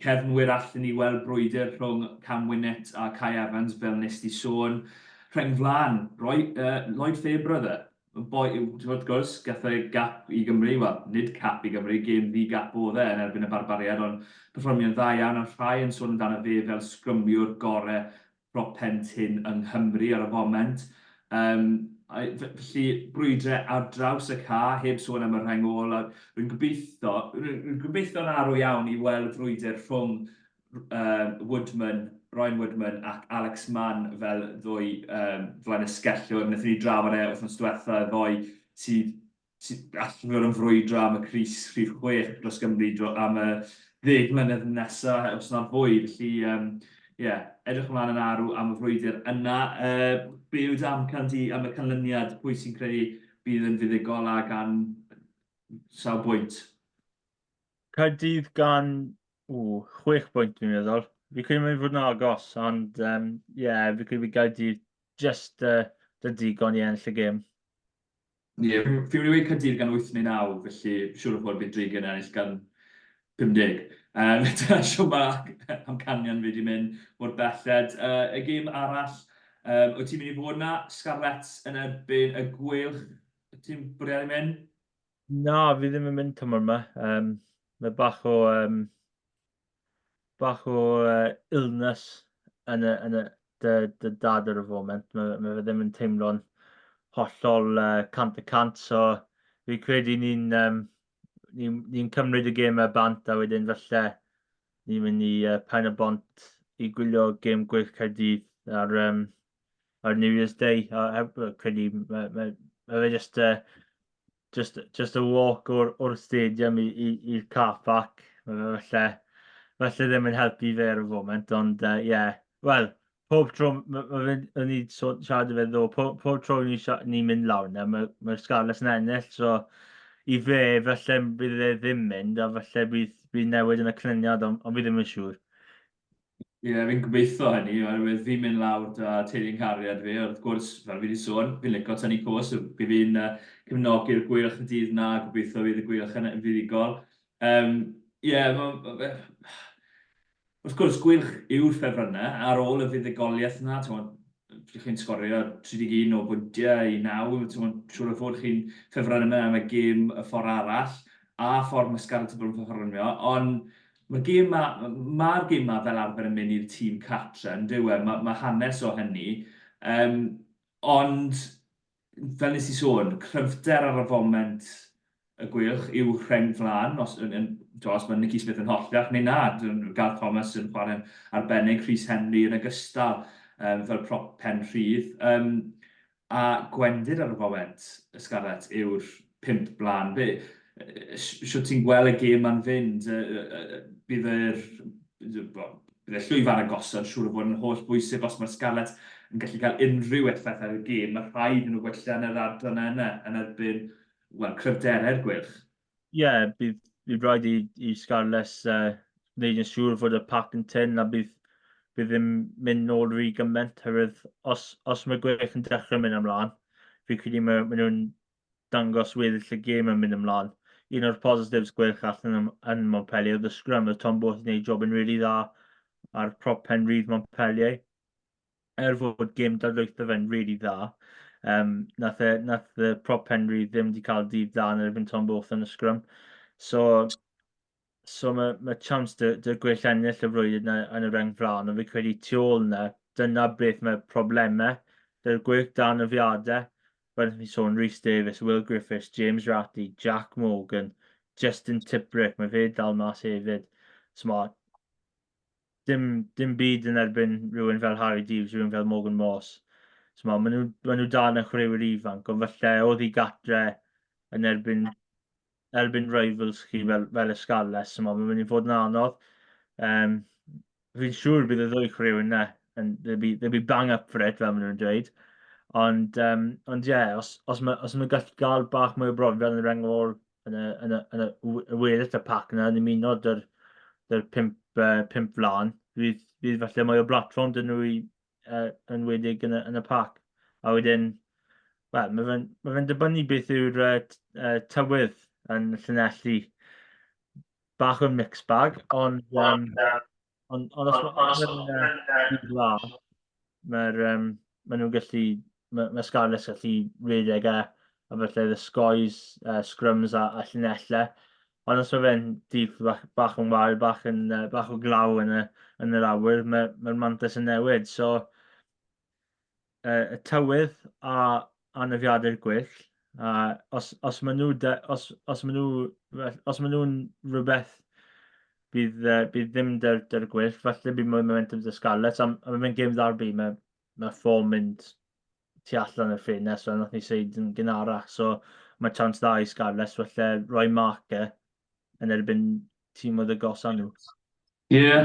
Cefnwyr allan ni weld brwydr rhwng Cam Winnett a Kai Evans fel nes di sôn. Rheng flan, Lloyd Fabre wrth gwrs, gath ei gap i Gymru, wel, nid cap i Gymru, gêm ddi gap oedd yn erbyn y barbariad, ond perfformio'n dda iawn, a rhai yn sôn amdano fe fel sgrymwiwr gorau propent hyn yng Nghymru ar y foment. Felly, brwydrau ar draws y ca, heb sôn am y rheng ôl, a rwy'n gobeithio'n arw iawn i weld brwydrau rhwng Ryan Woodman ac Alex Mann fel ddwy flaenysgellwr. Wnaethon ni drafod wythnos diwetha ddoi sydd allan fod yn frwydro am y Crys rhif 6 dros Gymru am y 10 mlynedd nesaf, os na'n fwy. Felly, edrych ymlaen yn arw am y frwydr yna. Be yw'r amcan di am y canlyniad, pwy sy'n credu bydd yn fuddigol a gan sawl bwynt? Caerdydd gan 6 pwynt dwi'n meddwl. Fi credu mae'n fod yn agos, ond fi credu bydd Caerdydd just digon i ennill y gêm. Ie, fi wedi Caerdydd gan 8 neu 9, felly siŵr o fod bydd Drigan ennill gan 50. Dyna siw mae amcanion fi wedi mynd mor belled. Y gêm arall, wyt ti'n mynd i fod yna? Scarlett yn erbyn y gwylch. Wyt ti'n bwriadu mynd? Na, fi ddim yn mynd tymor yma. Mae bach o illness yn y dad ar y foment. Mae fe ddim yn teimlo'n hollol 100%, so fi credu ni'n cymryd y gêm y bant a wedyn falle ni'n mynd i pen y bont i gwylio gêm gwych Caerdydd ar New Year's Day. Credu mae fe just a walk o'r stadium i'r car park. Falle ddim yn helpu fe ar y foment, ond wel, pob tro, o'n i siarad fe ddo, pob tro ni'n mynd lawr yna, mae'r Scarlett yn ennill, so i fe, falle bydd e ddim mynd, a falle bydd newid yn y clyniad, ond fi ddim yn siŵr. Ie, fi'n gobeithio hynny, oherwydd fi'n mynd lawr da teulu'n cariad fi, wrth gwrs, fel fi wedi sôn, fi'n licio tynnu cwrs, bydd fi'n cefnogi'r gwylch y dydd na, gobeithio fydd y gwylch yn fuddigol. Wrth gwrs, gwylch yw'r ffefrynnau ar ôl y fuddigoliaeth yna. Chi'n sgorio 31 o bwyntiau i 9. Siwr o fod chi'n ffefrynnau yma am y gêm y ffordd arall a ffordd mae Scarlett yn bod yn ffefrynnau. Ond mae'r gêm yma fel arfer yn mynd i'r tîm catra, yn dyw e, mae hanes o hynny. Ond, fel nes i sôn, cryfder ar y foment y gwylch yw rheng flan, os mae Nicky Smith yn hollach, neu na, Gareth Thomas yn chwarae'n arbennig, Rhys Henry yn ogystal fel prop pen rhydd. A gwendid ar y foment, y Scarlett, yw'r 5 blaen. Siwt ti'n gweld y gêm ma'n fynd, bydd y llwyfan agosod siŵr o fod yn holl bwysig os mae'r Scarlett yn gallu cael unrhyw effaith ar y gêm. Mae rhaid yn nhw gwella yn yr adran yna yn erbyn cryfderau'r gwylch. Ie, bydd rhaid i Scarlett wneud yn siŵr fod y pac yn tyn a bydd ddim mynd nôl rhy gymaint. Herwydd os mae gwylch yn dechrau mynd ymlaen, fi'n credu maen nhw'n dangos weddill y gêm yn mynd ymlaen. Un o'r positives gwylch allan yn Montpellier oedd y scrum. Oedd Tom Both yn gwneud job yn rili dda ar prop pen rydd Montpellier. Fod gêm dadlwytho fe'n rili dda. Nath y prop pen rydd ddim wedi cael dydd dda yn erbyn Tom Both yn y scrum. So mae chance dy gwell ennill y flwyddyn yn y reng flan, ond fi credu tu ôl yna, dyna beth mae problemau. Dy'r gwych dan y fiadau, fel ni sôn, Rhys Davies, Will Griffiths, James Ratty, Jack Morgan, Justin Tiprick, mae fe dal mas hefyd. Smart. Dim byd yn erbyn rhywun fel Harry Deeves, rhywun fel Morgan Moss. Maen nhw dan y chwaraewyr ifanc, ond falle oedd hi gatre yn erbyn rivals chi fel y Scarlett, mae'n mynd i fod yn anodd. Fi'n siŵr bydd y ddwy chwaraewyr yna, they'll be bang up for it, fel maen nhw'n dweud. Ond ie, os mae'n gallu gael bach mwy o brofiad yn y rengol yn y weddill y pac yna, yn ymuno dy'r 5 flan, fydd falle mwy o platform dyn nhw yn wedig yn y pac. A wedyn, wel, mae fe'n dibynnu beth yw'r tywydd yn Llanelli. Bach o'r mixed bag, ond os mae'n dda, mae nhw'n gallu, mae Scarlett gallu redeg a falle ddysgoes, scrums a Llanellau. Ond os mae fe'n dydd bach yn wael, bach o glaw yn yr awyr, mae'r mantais yn newid. So, y tywydd a anafiadau'r gwyll, os maen nhw'n rhywbeth bydd ddim dy'r gwyll, falle bydd mwy momentum dy Scarlett. A mae'n gêm darbi, mae ffom mynd tu allan y ffenest, so nath ni seid yn gynharach. So mae chance dda i Scarlett, falle rhoi marker yn erbyn tîm oedd y gosan nhw. Ie,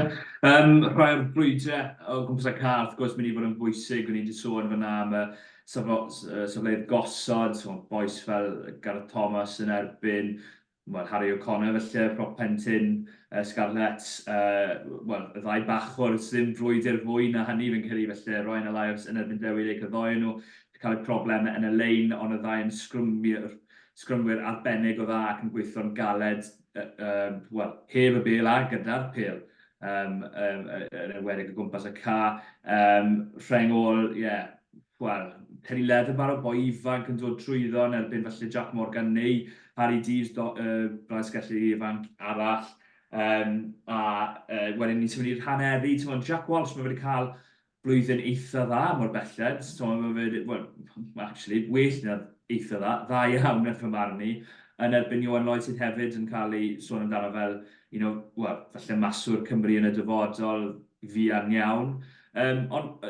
rhai o'r brwydrau o gwmpas y car, wrth gwrs, mynd i fod yn bwysig, o'n i wedi sôn fyna am y safleoedd gosod, boes fel Gareth Thomas yn erbyn, Harry O'Connor felly, prop pentyn, Scarlett, y ddau bachwr, ddim frwydr fwy na hynny, fi'n credu felly, Ryan Elias yn erbyn Dewi Lake, y ddoi nhw, cael eu problemau yn y lein, ond y ddau yn sgrymwyr arbennig o dda ac yn gweithio'n galed, heb y bel a gyda'r pêl. Yn enwedig o gwmpas y ca. Rhengol, Penny Leatherbar o boi ifanc yn dod trwyddo yn erbyn felly Jack Morgan neu Harry Deeves, Blas Gelli ifanc arall. Wedyn ni'n symud i'r haneri, Jack Walsh, mae wedi cael blwyddyn eitha dda mor belled. Actually, well na eitha dda iawn yn fy marn ni. Yn erbyn Iwan Lloyd sydd hefyd yn cael ei sôn amdano fel, falle maswr Cymru yn y dyfodol fian iawn. Ond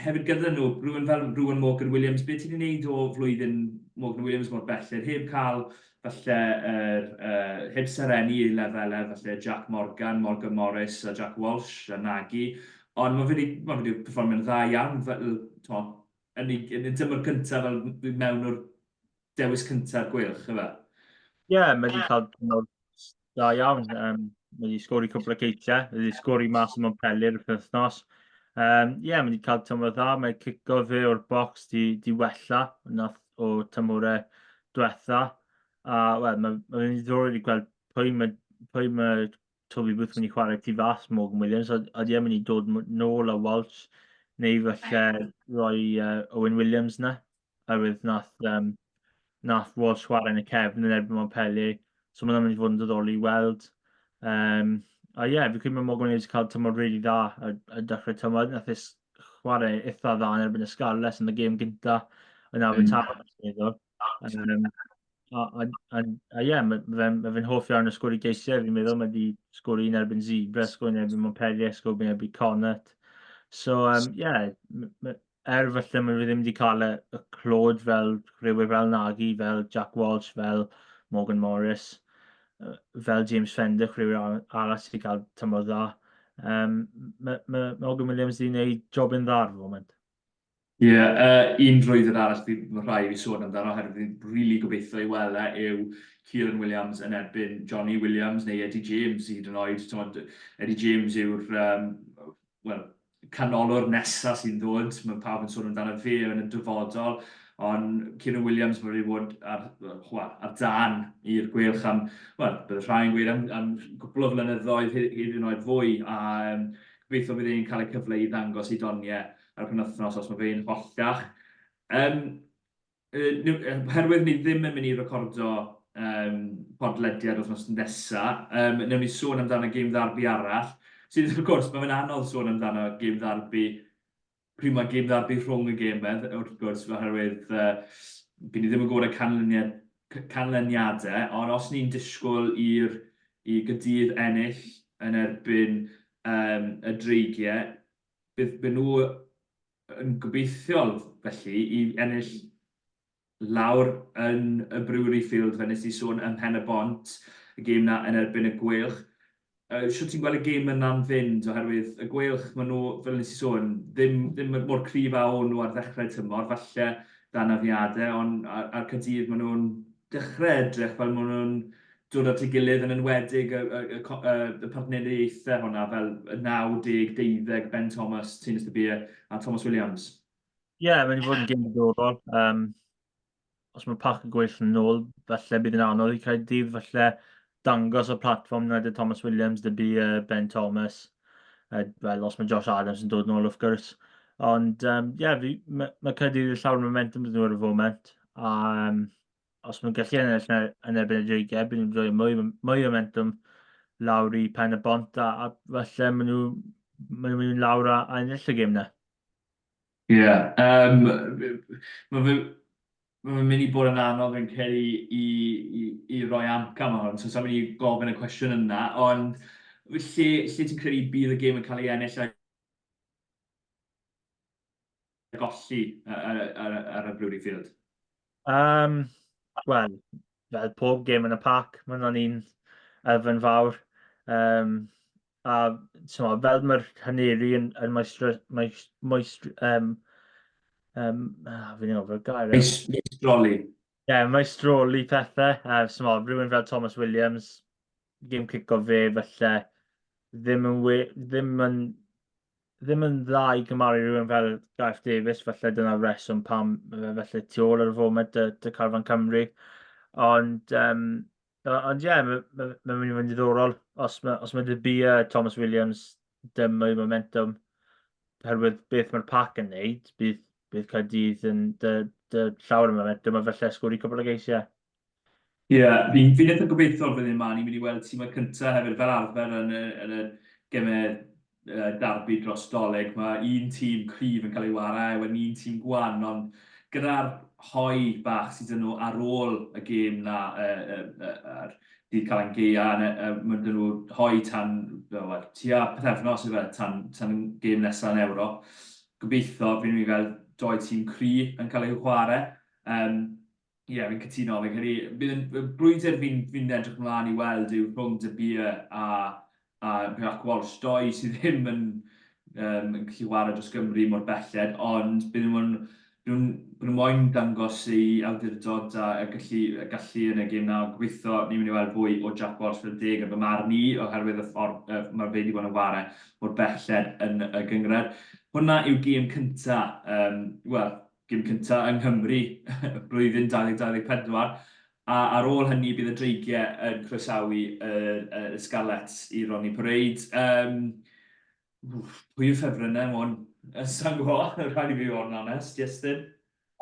hefyd gyda nhw, rhywun fel Morgan Williams, beth ti'n gwneud o flwyddyn Morgan Williams mor belled, heb cael falle, heb serennu i lefelau, falle Jack Morgan, Morgan Morris a Jack Walsh a Nagy. Ond mae wedi perfformio'n dda iawn, yn y dymor cyntaf fel mewn o'r dewis cyntaf gwylch, yma. Ie, mae wedi cael dynod da iawn. Mae wedi sgori cwbl o ceitiau. Mae wedi sgori mas yn Montpellier y penwythnos. Mae wedi cael tymor dda. Mae cico fe o'r bocs di wella o tymorau diwetha. Mae wedi ddod i gweld pwy mae Toby Booth mynd i chwarae tu fas Morgan Williams. A di mynd i dod nôl a Walsh neu falle roi Owen Williams na. Oherwydd nath Walsh chwarae yn y cefn yn erbyn Montpellier. So mae'n mynd i fod yn diddorol i weld. Fi'n credu mae Morgan Williams cael tymor rili dda a dechrau tymor. Nath chwarae eitha dda yn erbyn y Scarlett yn y gêm gynta yn Abertawe. ie, mae fe'n hoff iawn o sgwr i geisiau, fi'n meddwl, mae wedi sgwr i'n erbyn zebra, sgwr i'n erbyn Montpellier, sgwr i'n erbyn Connacht. So, ie, falle mae fe ddim wedi cael y clod fel rhywun fel Nagy, fel Jack Walsh, fel Morgan Morris, fel James Fender, rhywun arall sydd wedi cael tymor dda. Mae Morgan Williams wedi gwneud job yn dda ar y foment. Ie, un drwydded arall mae rhai fi sôn amdano, oherwydd fi'n rili gobeithio i weld yw Cilyn Williams yn erbyn Johnny Williams neu Eddie James hyd yn oed. Eddie James yw'r canolor nesaf sy'n dod. Mae pawb yn sôn amdano fe yn y dyfodol, ond Cilyn Williams mae wedi bod ar dan i'r gwelch am, bydd y rhai'n gweud am gwbl o flynyddoedd hyd yn oed fwy, a gobeithio bydd e'n cael ei cyfle i ddangos i doniau ar y penwythnos os mae fe'n hollach. Herwydd ni ddim yn mynd i recordo podlediad wythnos nesaf, newn ni sôn amdano gêm ddarbi arall, sydd wrth gwrs, mae fe'n anodd sôn amdano gêm ddarbi, pryd mae gêm ddarbi rhwng y gemau, wrth gwrs, oherwydd bydd ni ddim yn gwybod y canlyniadau, ond os ni'n disgwyl i gydydd ennill yn erbyn y dreigiau, bydd nhw yn gobeithiol felly i ennill lawr yn y Brewery Field, fe nes i sôn ym Mhen y Bont, y gêm na yn erbyn y gwelch. Siwt ti'n gweld y gêm yna'n fynd, oherwydd y gwelch, maen nhw, fel nes i sôn, ddim mor cryf a o'n nhw ar ddechrau tymor, falle dan afiadau, ond ar Caerdydd maen nhw'n dechrau edrych fel maen nhw'n dod at ei gilydd yn enwedig y partneriaethau hwnna, fel y 90-12 Ben Thomas, Tynus de Beer a Thomas Williams. Ie, mae'n wedi bod yn gêm diddorol. Os mae Pac yn gweill yn ôl, falle bydd yn anodd i Caerdydd, falle dangos y platform na dy Thomas Williams, dy Ben Thomas, fel os mae Josh Adams yn dod nôl, wrth gwrs. Ond, ie, mae Caerdydd yn llawer momentum dyn nhw ar y foment, a os mae'n gallu ennill yn erbyn y dreigiau, bydd nhw'n rhoi mwy momentum lawr i Pen y Bont, a falle maen nhw'n mynd lawr a ennill y gêm na. Ie, mae'n mynd i bod yn anodd yn cael i roi amca am hwn, so sa'n mynd i gofyn y cwestiwn yna, ond lle ti'n credu bydd y gêm yn cael ei ennill a golli ar y Brewery Field? Wel, fel pob gêm yn y Pac, mae'n un elfen fawr. A fel mae'r hyneri yn fi'n gofio'r gair. Meistroli. Ie, meistroli pethau. Rhywun fel Thomas Williams, gêm cico fe, falle ddim yn dda i gymaru rhywun fel Gareth Davies, falle dyna reswm pam falle tu ôl ar y foment dy Carwyn Cymru. Ond ie, mae'n mynd i fod yn diddorol. Os mae dy Thomas Williams dim mwy momentum, oherwydd beth mae'r Pac yn neud, bydd Caerdydd yn dy llawer y momentum, a falle sgwr i cwbl o geisiau. Ie, fi'n eitha gobeithio byddwn ni'n mynd i weld tîmau cyntaf hefyd fel arfer yn y gemau darbi dros Dolig. Mae un tîm cryf yn cael ei wario, wedyn un tîm gwan, ond gyda'r hoi bach sydd yn nhw ar ôl y gêm na dydd cael ein geia, mae dyn nhw hoi tan tua pethefnos tan gêm nesaf yn Ewrop. Gobeithio fi'n mynd i fel doi tîm cry yn cael ei chwarae. Ie, fi'n cytuno. Bydd y brwydr fi'n edrych ymlaen i weld yw rhwng dy Beer a Jack Walsh, doi sydd ddim yn gallu chwarae dros Gymru mor belled, ond bydd nhw'n moyn dangos ei awdurdod a gallu yn y gêm na. Gobeithio ni'n mynd i weld fwy o Jack Walsh fel deg yn fy marn i, oherwydd y ffordd mae'r fe wedi bod yn chwarae mor belled yn y gyngred. Hwna yw gêm cyntaf, gêm cyntaf yng Nghymru, blwyddyn 2024. A ar ôl hynny bydd y dreigiau yn croesawu y Scarlets i Ronnie Parade. Pwy yw ffefrynnau mwyn? Sa'n gwybod, rhaid i fi fod yn onest, Iestyn?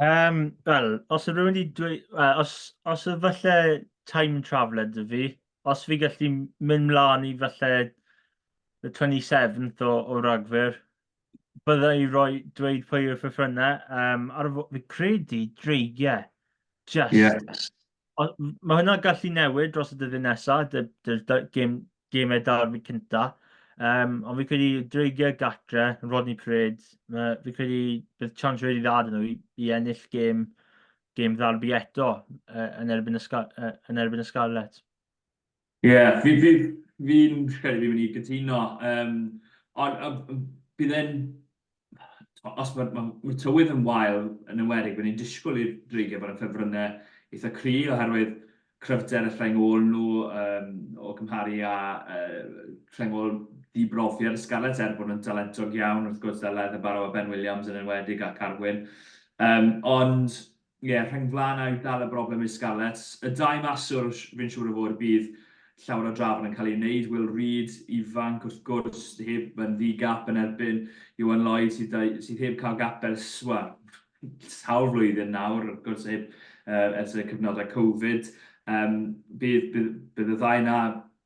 Wel, os yw rhywun wedi dweud, os yw falle time traveler dy fi, os fi gallu mynd mlaen i falle the 27th o Ragfyr, bydda i dweud pwy yw'r ffefrynnau. Fi credu dreigiau, just Mae hwnna'n gallu newid dros y dyddiau nesaf, gemau darbi cynta. Ond fi credu dreigiau gatre, Rodney Pred, fi credu bydd chance wedi ddad nhw i ennill gêm ddarbi eto yn erbyn y Scarlet. Ie, fi'n credu fi'n mynd i gytuno. Ond bydd e'n, os mae tywydd yn wael yn ymwedig, bydd ni'n disgwyl i'r dreigiau bod yn ffefrynnau eitha cry oherwydd cryfder y rhengol nhw o gymharu â rhengol dibrofiad y Scarlet bod nhw'n dalentog iawn, wrth gwrs dyled y baro o Ben Williams yn enwedig a Carwyn. Ond, ie, rhengflan a dal y broblem i'r Scarlet. Y dau maswr fi'n siŵr o fod bydd llawer o drafod yn cael ei wneud. Will Reid, ifanc wrth gwrs, heb yn ddi-gap yn erbyn Iwan Lloyd sydd heb cael gap ers sawl flwyddyn nawr, wrth gwrs heb ers y cyfnodau Covid. Bydd y ddau na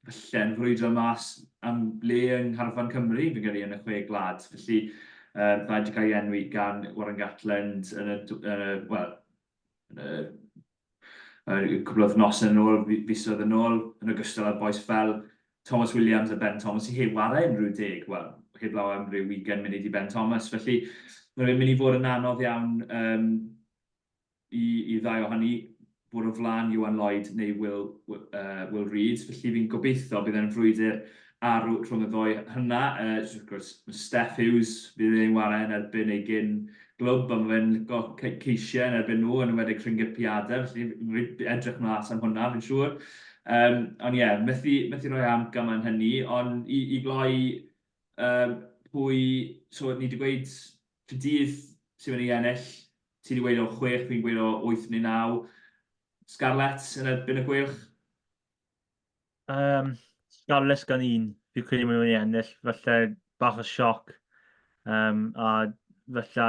fylle'n frwydro mas am le yng Ngharfan Cymru, fi'n gyrru yn y chwe glad. Felly, ddau wedi cael ei enwi gan Warren Gatland yn cwbl o wythnosau yn ôl, fisoedd yn ôl, yn ogystal â'r boes fel Thomas Williams a Ben Thomas i heb ware unrhyw deg, heb law am ryw weekend mynd i Ben Thomas. Felly, mae'n mynd i fod yn anodd iawn i ddau ohoni bod o flaen Iwan Lloyd neu Will Reid. Felly fi'n gobeithio bydd e'n frwydr arw rhwng y ddoi hynna. Wrth gwrs, Steph Hughes bydd e'n ware yn erbyn ei gyn glwb, ond fe'n ceisiau yn erbyn nhw yn ymwedig rhyngypiadau. Felly edrych mas am hwnna, fi'n siŵr. Ond ie, methu rhoi am gyma'n hynny, ond i gloi pwy, so ni wedi gweud Cydydd sy'n mynd i ennill, ti wedi gweud o 6, fi'n gweud o 8 neu 9. Scarlet yn erbyn y gwylch? Scarlet gan un, fi'n credu mynd i ennill, falle bach o sioc, a falle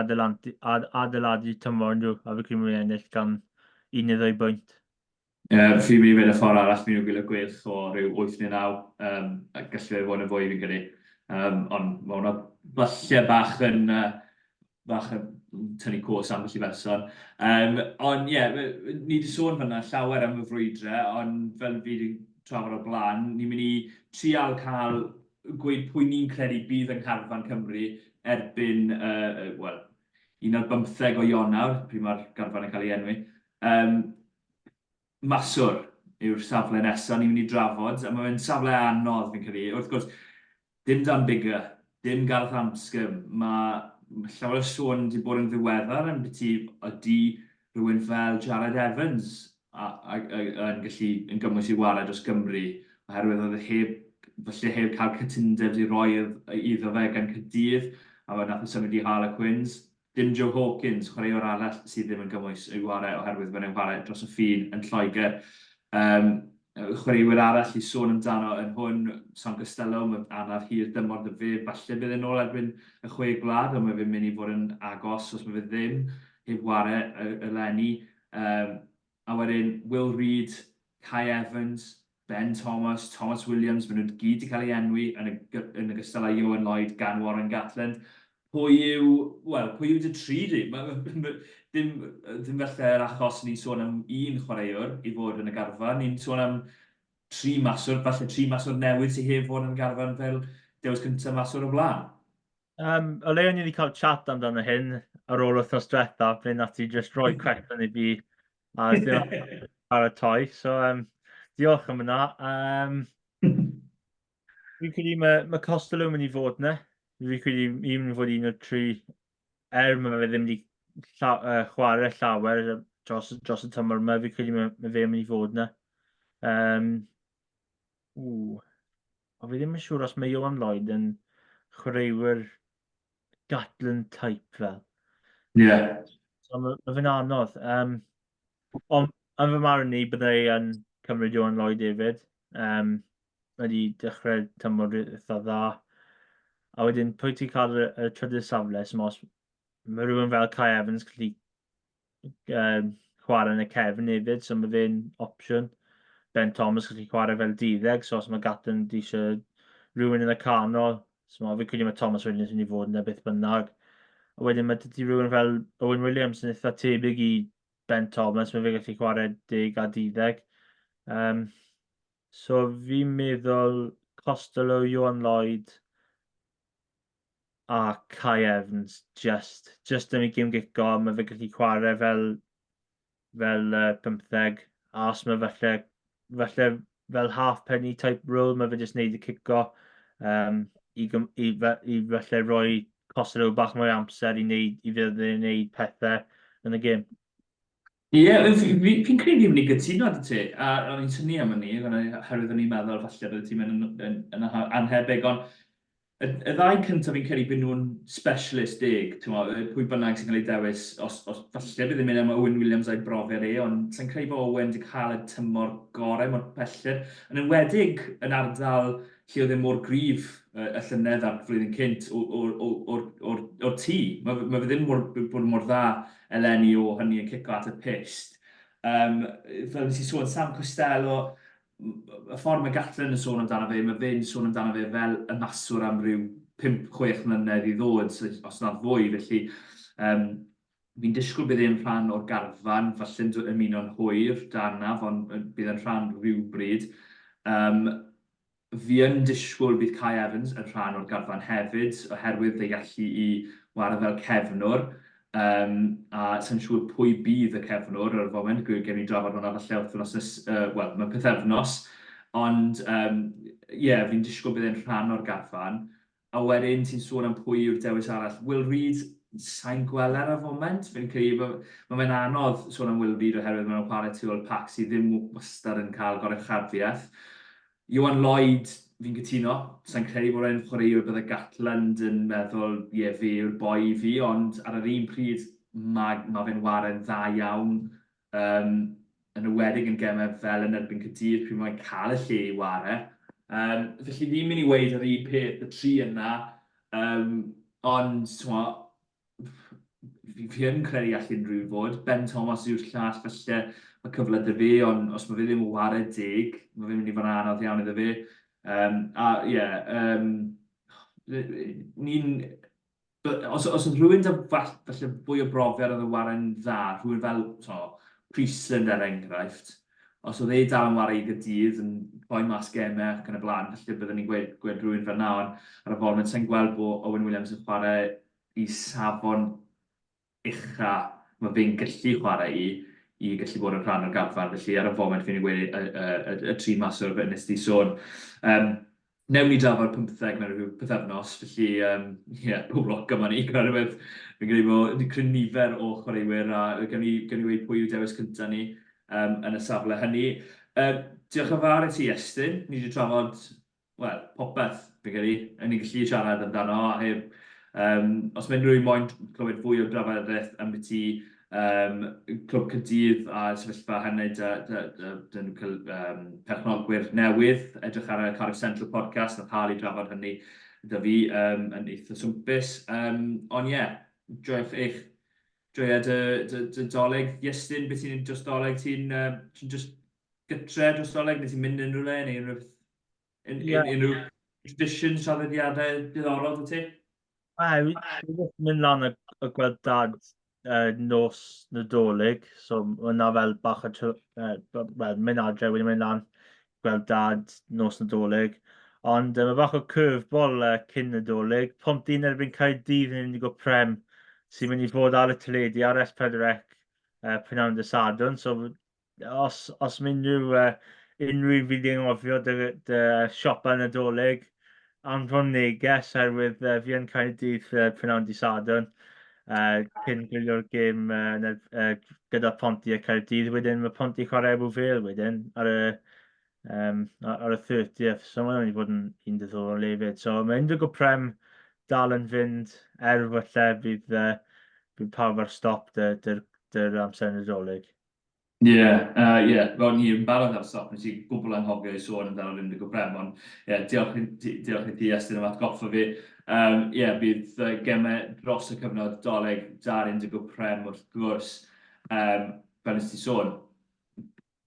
adeiladu tymor nhw, a fi'n credu mynd i ennill gan 1 neu 2 bwynt. Fi'n mynd i fynd y ffordd arall, fi'n gwylio gwylch o rhyw 8 neu 9, a gallu fod yn fwy fi'n credu. Ond mae hwnna falle bach yn tynnu cwrs am felly person. Ond ie, ni wedi sôn fyna llawer am y frwydrau, ond fel fi wedi trafod o blaen, ni'n mynd i trial cael gweud pwy ni'n credu bydd yng Ngharfan Cymru erbyn, 15 o Ionawr, pryd mae'r garfan yn cael ei enwi. Maswr yw'r safle nesaf ni'n mynd i drafod, a mae'n safle anodd fi'n credu. Wrth gwrs, dim Dan Bigger, dim Gareth Amscombe. Mae llawer o sôn wedi bod yn ddiweddar yn byti ydy rhywun fel Jared Evans yn gymwys i wared dros Gymru, oherwydd oedd falle heb cael cytundeb i roi iddo fe gan Cydydd, a fe nath o symud i Harlequins. Dim Joe Hawkins, chwaraewr arall sydd ddim yn gymwys i ware oherwydd fe'n ware dros y ffin yn Lloegr. Chwaraewyr arall i sôn amdano yn hwn, Son Costello, mae anodd hir dymor dy fe, falle bydd yn ôl erbyn y 6 glad, ond mae fe'n mynd i fod yn agos os mae fe ddim, heb ware eleni. A wedyn Will Reid, Kai Evans, Ben Thomas, Thomas Williams, maen nhw'n gyd i cael ei enwi yn ogystal â Iwan Lloyd gan Warren Gatland. Pwy yw dy tri di? Dim felly'r achos ni'n sôn am un chwaraewr i fod yn y garfan, ni'n sôn am 3 maswr, falle 3 maswr newydd sydd heb fod yn garfan fel dewis cyntaf maswr o blaen. O leon ni wedi cael chat amdano hyn ar ôl wythnos diwethaf, ble nath ti just rhoi cwestiwn i fi a ddim ar y toi, so diolch am yna. Fi'n credu mae Costello yn mynd i fod yna. Fi'n credu mynd i fod un o'r 3, mae fe ddim wedi chwarae llawer dros y tymor yma, fi'n credu mae fe yn mynd i fod yna. O fi ddim yn siŵr os mae Iwan Lloyd yn chwaraewyr Gatland type fel. Ie. So mae fe'n anodd. Ond yn fy marn ni, byddai yn cymryd Iwan Lloyd hefyd. Wedi dechrau tymor eitha dda. A wedyn, pwy ti'n cael y trydydd safle, mae rhywun fel Kai Evans gallu chwarae yn y cefn hefyd, so mae fe'n opsiwn. Ben Thomas gallu chwarae fel 10, so os mae Gatland eisiau rhywun yn y canol, so fi'n credu mae Thomas Williams yn ei fod yn beth bynnag. A wedyn mae dydi rhywun fel Owen Williams yn eitha tebyg i Ben Thomas, mae fe gallu chwarae 10 a 12. So fi'n meddwl Costello, Iwan Lloyd a Kai Evans just yn ei gym gico, mae fe gallu chwarae fel 15, a os mae falle fel half penny type role, mae fe jyst wneud y cico i falle roi Costello bach mwy o amser i fydd yn wneud pethau yn y gym. Ie, fi'n credu ni'n mynd i gytuno dy ti, a o'n i'n tynnu am hynny, oherwydd o'n i'n meddwl falle bydd ti'n mynd yn anhebig, ond y ddau cyntaf fi'n credu bod nhw'n specialist deg, pwy bynnag sy'n cael ei dewis, os falle bydd yn mynd am Owen Williams a'i brofiad ond sy'n credu bod Owen wedi cael y tymor gorau mor belled, yn enwedig yn ardal lle oedd e mor gryf y llynedd a'r flwyddyn cynt o'r tŷ. Mae fe ddim bod mor dda eleni o hynny yn cico at y pist. Fel nes i sôn, Sam Costello, y ffordd mae Gatlin yn sôn amdano fe, mae fe'n sôn amdano fe fel y maswr am ryw 5-6 mlynedd i ddod, os nad fwy. Felly, fi'n disgwyl bydd e'n rhan o'r garfan, falle'n ymuno'n hwyr danaf, ond bydd e'n rhan rhywbryd. Fi yn disgwyl bydd Kai Evans yn rhan o'r garfan hefyd, oherwydd ei gallu i wario fel cefnwr. A sy'n siŵr pwy bydd y cefnwr ar y foment, gen i drafod hwnna falle wythnos, mewn pythefnos. Ond, fi'n disgwyl bydd e'n rhan o'r garfan. A wedyn ti'n sôn am pwy yw'r dewis arall. Will Reid, sa'n gweld ar y foment. Fi'n credu, mae'n anodd sôn am Will Reid oherwydd mae'n chwarae tu ôl pac sydd ddim wastad yn cael gorucharddiaeth. Iwan Lloyd, fi'n cytuno, sa'n credu bod e'n chwaraewr bydd y Gatland yn meddwl, fe yw'r boi i fi, ond ar yr un pryd mae fe'n warau'n dda iawn, yn ywedig yn gemau fel yn erbyn Cydydd, pryd mae'n cael y lle i warau. Felly fi'n mynd i weid ar un peth, y tri yna, ond fi yn credu all unrhyw fod. Ben Thomas yw'r llall, falle mae cyfle dy fe, ond os mae fe ddim yn wario deg, mae fe'n mynd i fod yn anodd iawn iddo fe. Os oedd rhywun falle fwy o brofiad oedd y warau'n dda, rhywun fel Priestland er enghraifft, os oedd ei dal yn wario i Gydydd yn rhoi mas gemau ac yn y blaen, falle byddwn ni'n gweud rhywun fel na, ond ar y foment sy'n gweld bod Owen Williams yn chwarae i safon ucha mae fe'n gallu chwarae i gallu bod yn rhan o'r garfan. Felly ar y foment fi'n gweud y tri maswr fe nes di sôn. Newn ni drafod 15 mewn rhyw pythefnos, felly pob loc yma ni. Fi'n credu bod wedi creu nifer o chwaraewyr a gen i weid pwy yw dewis cyntaf ni yn y safle hynny. Diolch yn fawr i ti, Iestyn. Ni wedi trafod, popeth, fi'n credu. Ni'n gallu siarad amdano, a heb os mae unrhyw moyn clywed fwy o drafodaeth am beth i Clwb Cydydd a sefyllfa hynny dyn nhw'n cael perchnogwyr newydd, edrych ar y Carwyn Central podcast, a cael ei drafod hynny dy fi yn eitha swmpus. Ond joiwch eich joiad y Dolig. Iestyn, beth ti'n dros Dolig? Ti'n just gytre dros Dolig, neu ti'n mynd unrhyw le, neu unrhyw traditions, traddodiadau diddorol dy ti? Dwi'n mynd lan y gweld dad nos Nadolig, so yna fel bach o mynd adre wedi mynd lan gweld dad nos Nadolig, ond mae bach o curveball cyn Nadolig, Pontyn erbyn Caerdydd yn unig o prem sy'n mynd i fod ar y teledu ar S4C Prynawn dy Sadwrn, so os mae unrhyw fydd i'n ofio dy siopa Nadolig, anfon neges oherwydd fi yn Caerdydd Prynawn dy Sadwrn, cyn gwylio'r gêm gyda Ponty a Caerdydd. Wedyn mae Ponty chwarae Ebw Fel wedyn ar y 30th, so mae'n mynd i fod yn un diddorol hefyd. So mae unrhyw prem dal yn fynd falle bydd pawb ar stop dy'r amser Nadolig. Fel ni yn barod ar stop, nes i gwbl anghofio i sôn amdano ddim yn prem, ond diolch i ti Iestyn am atgoffa fi. Bydd gemau dros y cyfnod Dolig dar undig o prem wrth gwrs, fel nes ti sôn,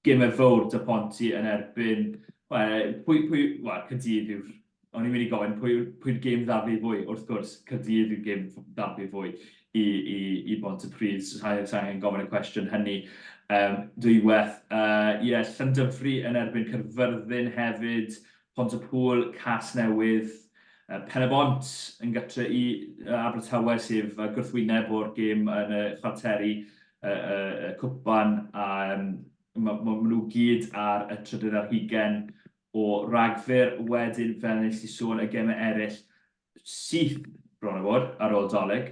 gemau fawr dy Ponty yn erbyn, Cydydd yw'r o'n i'n mynd i gofyn pwy'r gêm darbi fwy, wrth gwrs, Caerdydd yw'r gêm darbi fwy i Bontypridd, so sa'n gofyn y cwestiwn hynny dwywaith. Llandyfri yn erbyn Caerfyrddin hefyd, Pontypool, Casnewydd, Pen-y-bont yn gytre i Abertawe sef gwrthwyneb o'r gêm yn y chwarteri y cwpan. Maen nhw gyd ar y trydydd ar hugain o Ragfyr. Wedyn, fel nes i sôn, y gemau eraill syth bron o fod ar ôl Dolig.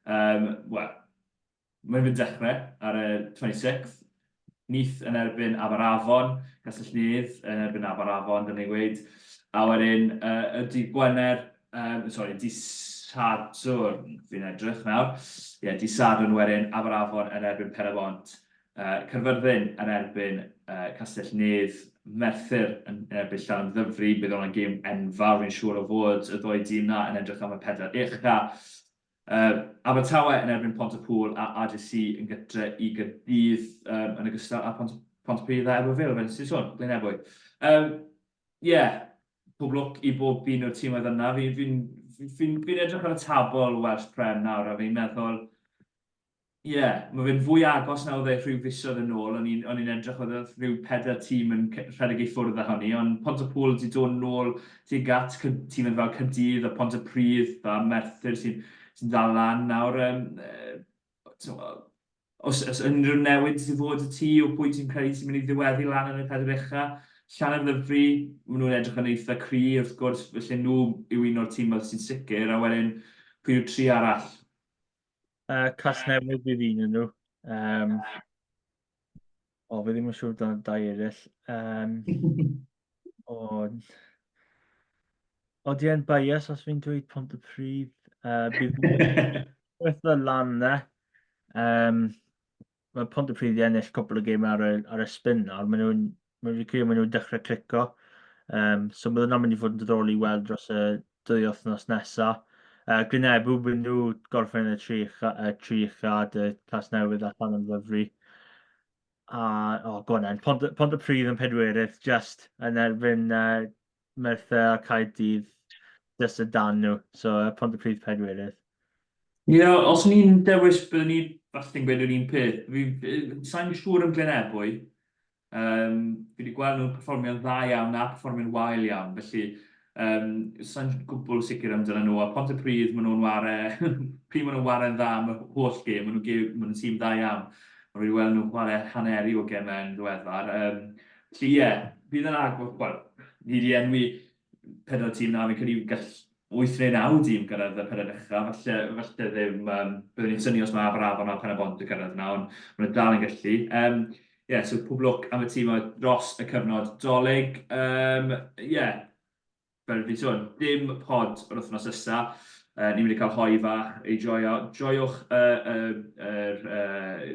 Mae'n fynd dechrau ar y 26th. Nith yn erbyn Aberafon, Castell Nedd yn erbyn Aberafon, dyn ni'n gweud. A wedyn, y dydd Gwener, dydd Sadwrn, fi'n edrych nawr. Dydd Sadwrn wedyn, Aberafon yn erbyn Pen-y-bont. Caerfyrddin yn erbyn Castell Nedd, Merthyr yn erbyn Llanddfri, bydd o'n gêm enfawr, fi'n siŵr o fod y ddwy dîm na yn edrych am y pedwar ucha. Abertawe yn erbyn Pontypool a ADC yn gytre i Gaerdydd yn ogystal â Pontypridd a Ewrop, fel sy'n sôn, Blaenebwy. Pob lwc i bob un o'r tîmau yna. Fi'n edrych ar y tabl Welsh Prem nawr, a fi'n meddwl, mae fe'n fwy agos nawr dde rhyw fisoedd yn ôl. O'n i'n edrych oedd rhyw 4 tîm yn rhedeg i ffwrdd â hynny, ond Pontypool wedi dod nôl tuag at tîm yn fel Caerdydd a Pontypridd a Merthyr sy'n dal lan nawr. Os unrhyw newid sydd fod y tî o pwy ti'n credu sy'n mynd i ddiweddu lan yn y pedwar ucha, Llanddfri, maen nhw'n edrych yn eitha cry, wrth gwrs, felly nhw yw un o'r tîm sy'n sicr, a wedyn pwy yw'r 3 arall? Casnewydd bydd un yn nhw. Fi ddim yn siŵr dan dau eraill. Odi e'n bias os fi'n dweud Pontypridd. Bydd wyth o lan ne. Mae Pontypridd i ennill cwbl o gêm ar y spin nawr. Maen nhw'n dechrau clico. So bydd yna'n mynd i fod yn diddorol i weld dros y 2 wythnos nesaf. Gwynebw bydd nhw gorffen y 3 uchad, y Casnewydd a Llanddfri. Pontypridd yn pedwerydd, just yn erbyn Merthyr a Caerdydd, just y dan nhw. So Pontypridd pedwerydd. Os ni'n dewis byddwn ni falle'n gweud yr un peth. Sa'n siŵr yn Glenebwy. Fi wedi gweld nhw'n perfformio'n dda iawn a perfformio'n wael iawn, felly sa'n gwbl sicr amdano nhw. A Pontypridd, maen nhw'n ware, pryd maen nhw'n ware'n dda am y holl gêm, maen nhw'n tîm dda iawn. Mae wedi gweld nhw'n ware haneri o gemau yn ddiweddar. Felly bydd yn agor, ni wedi enwi 4 tîm na, fi'n credu gall 8 neu 9 tîm gyrraedd y pedwar ucha, falle ddim, byddwn ni'n synnu os mae Aberafon a Pen-y-bont yn gyrraedd yna, ond maen nhw dal yn gallu. So pob lwc am y tîm dros y cyfnod Dolig. Fel fi'n sôn, dim pod o'r wythnos ysa. Ni'n mynd i cael hoi fach ei joio. Joiwch yr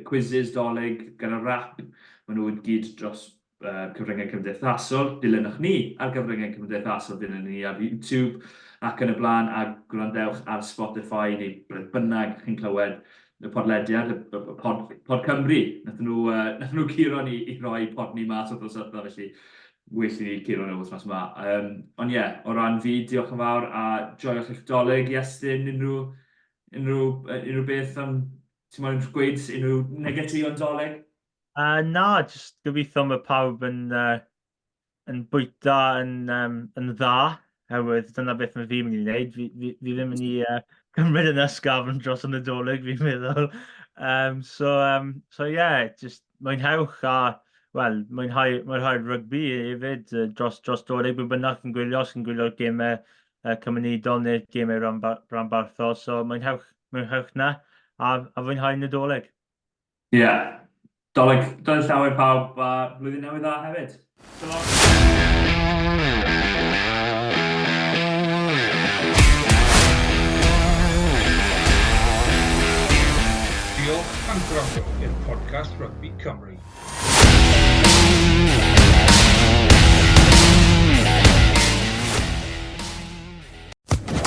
quizzes Dolig gan y rap. Maen nhw'n gyd dros gyfryngau gymdeithasol. Dilynwch ni ar gyfryngau gymdeithasol, dilyn ni ar YouTube ac yn y blaen, a gwrandewch ar Spotify neu ble bynnag chi'n clywed y podlediad, y pod Cymru. Nath nhw curo ni i roi pod ni mas o ddos yna, felly well i ni curo nhw wythnos yma. Ond o ran fi, diolch yn fawr, a joiwch eich Dolig, Iestyn, unrhyw beth am, ti'n mwyn gweud, unrhyw negeti o'n Dolig? Na, jyst gobeithio mae pawb yn bwyta yn dda, oherwydd dyna beth mae fi'n mynd i wneud. Fi ddim yn mynd i cymryd yn ysgafn dros yn y Dolig, fi'n meddwl. Just mwynhewch a, mwynhau'r rygbi hefyd dros Dolig. Bydd bynnag yn gwylio, os yn gwylio'r gemau cymunedol neu'r gemau rhanbarthol. So mwynhewch na, a fwynhau'n y Dolig. Dolig llawer pawb, a blwyddyn newydd dda hefyd. Diolch am gwrando i'r podcast Rugby Cymru.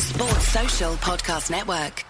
Sports Social Podcast Network.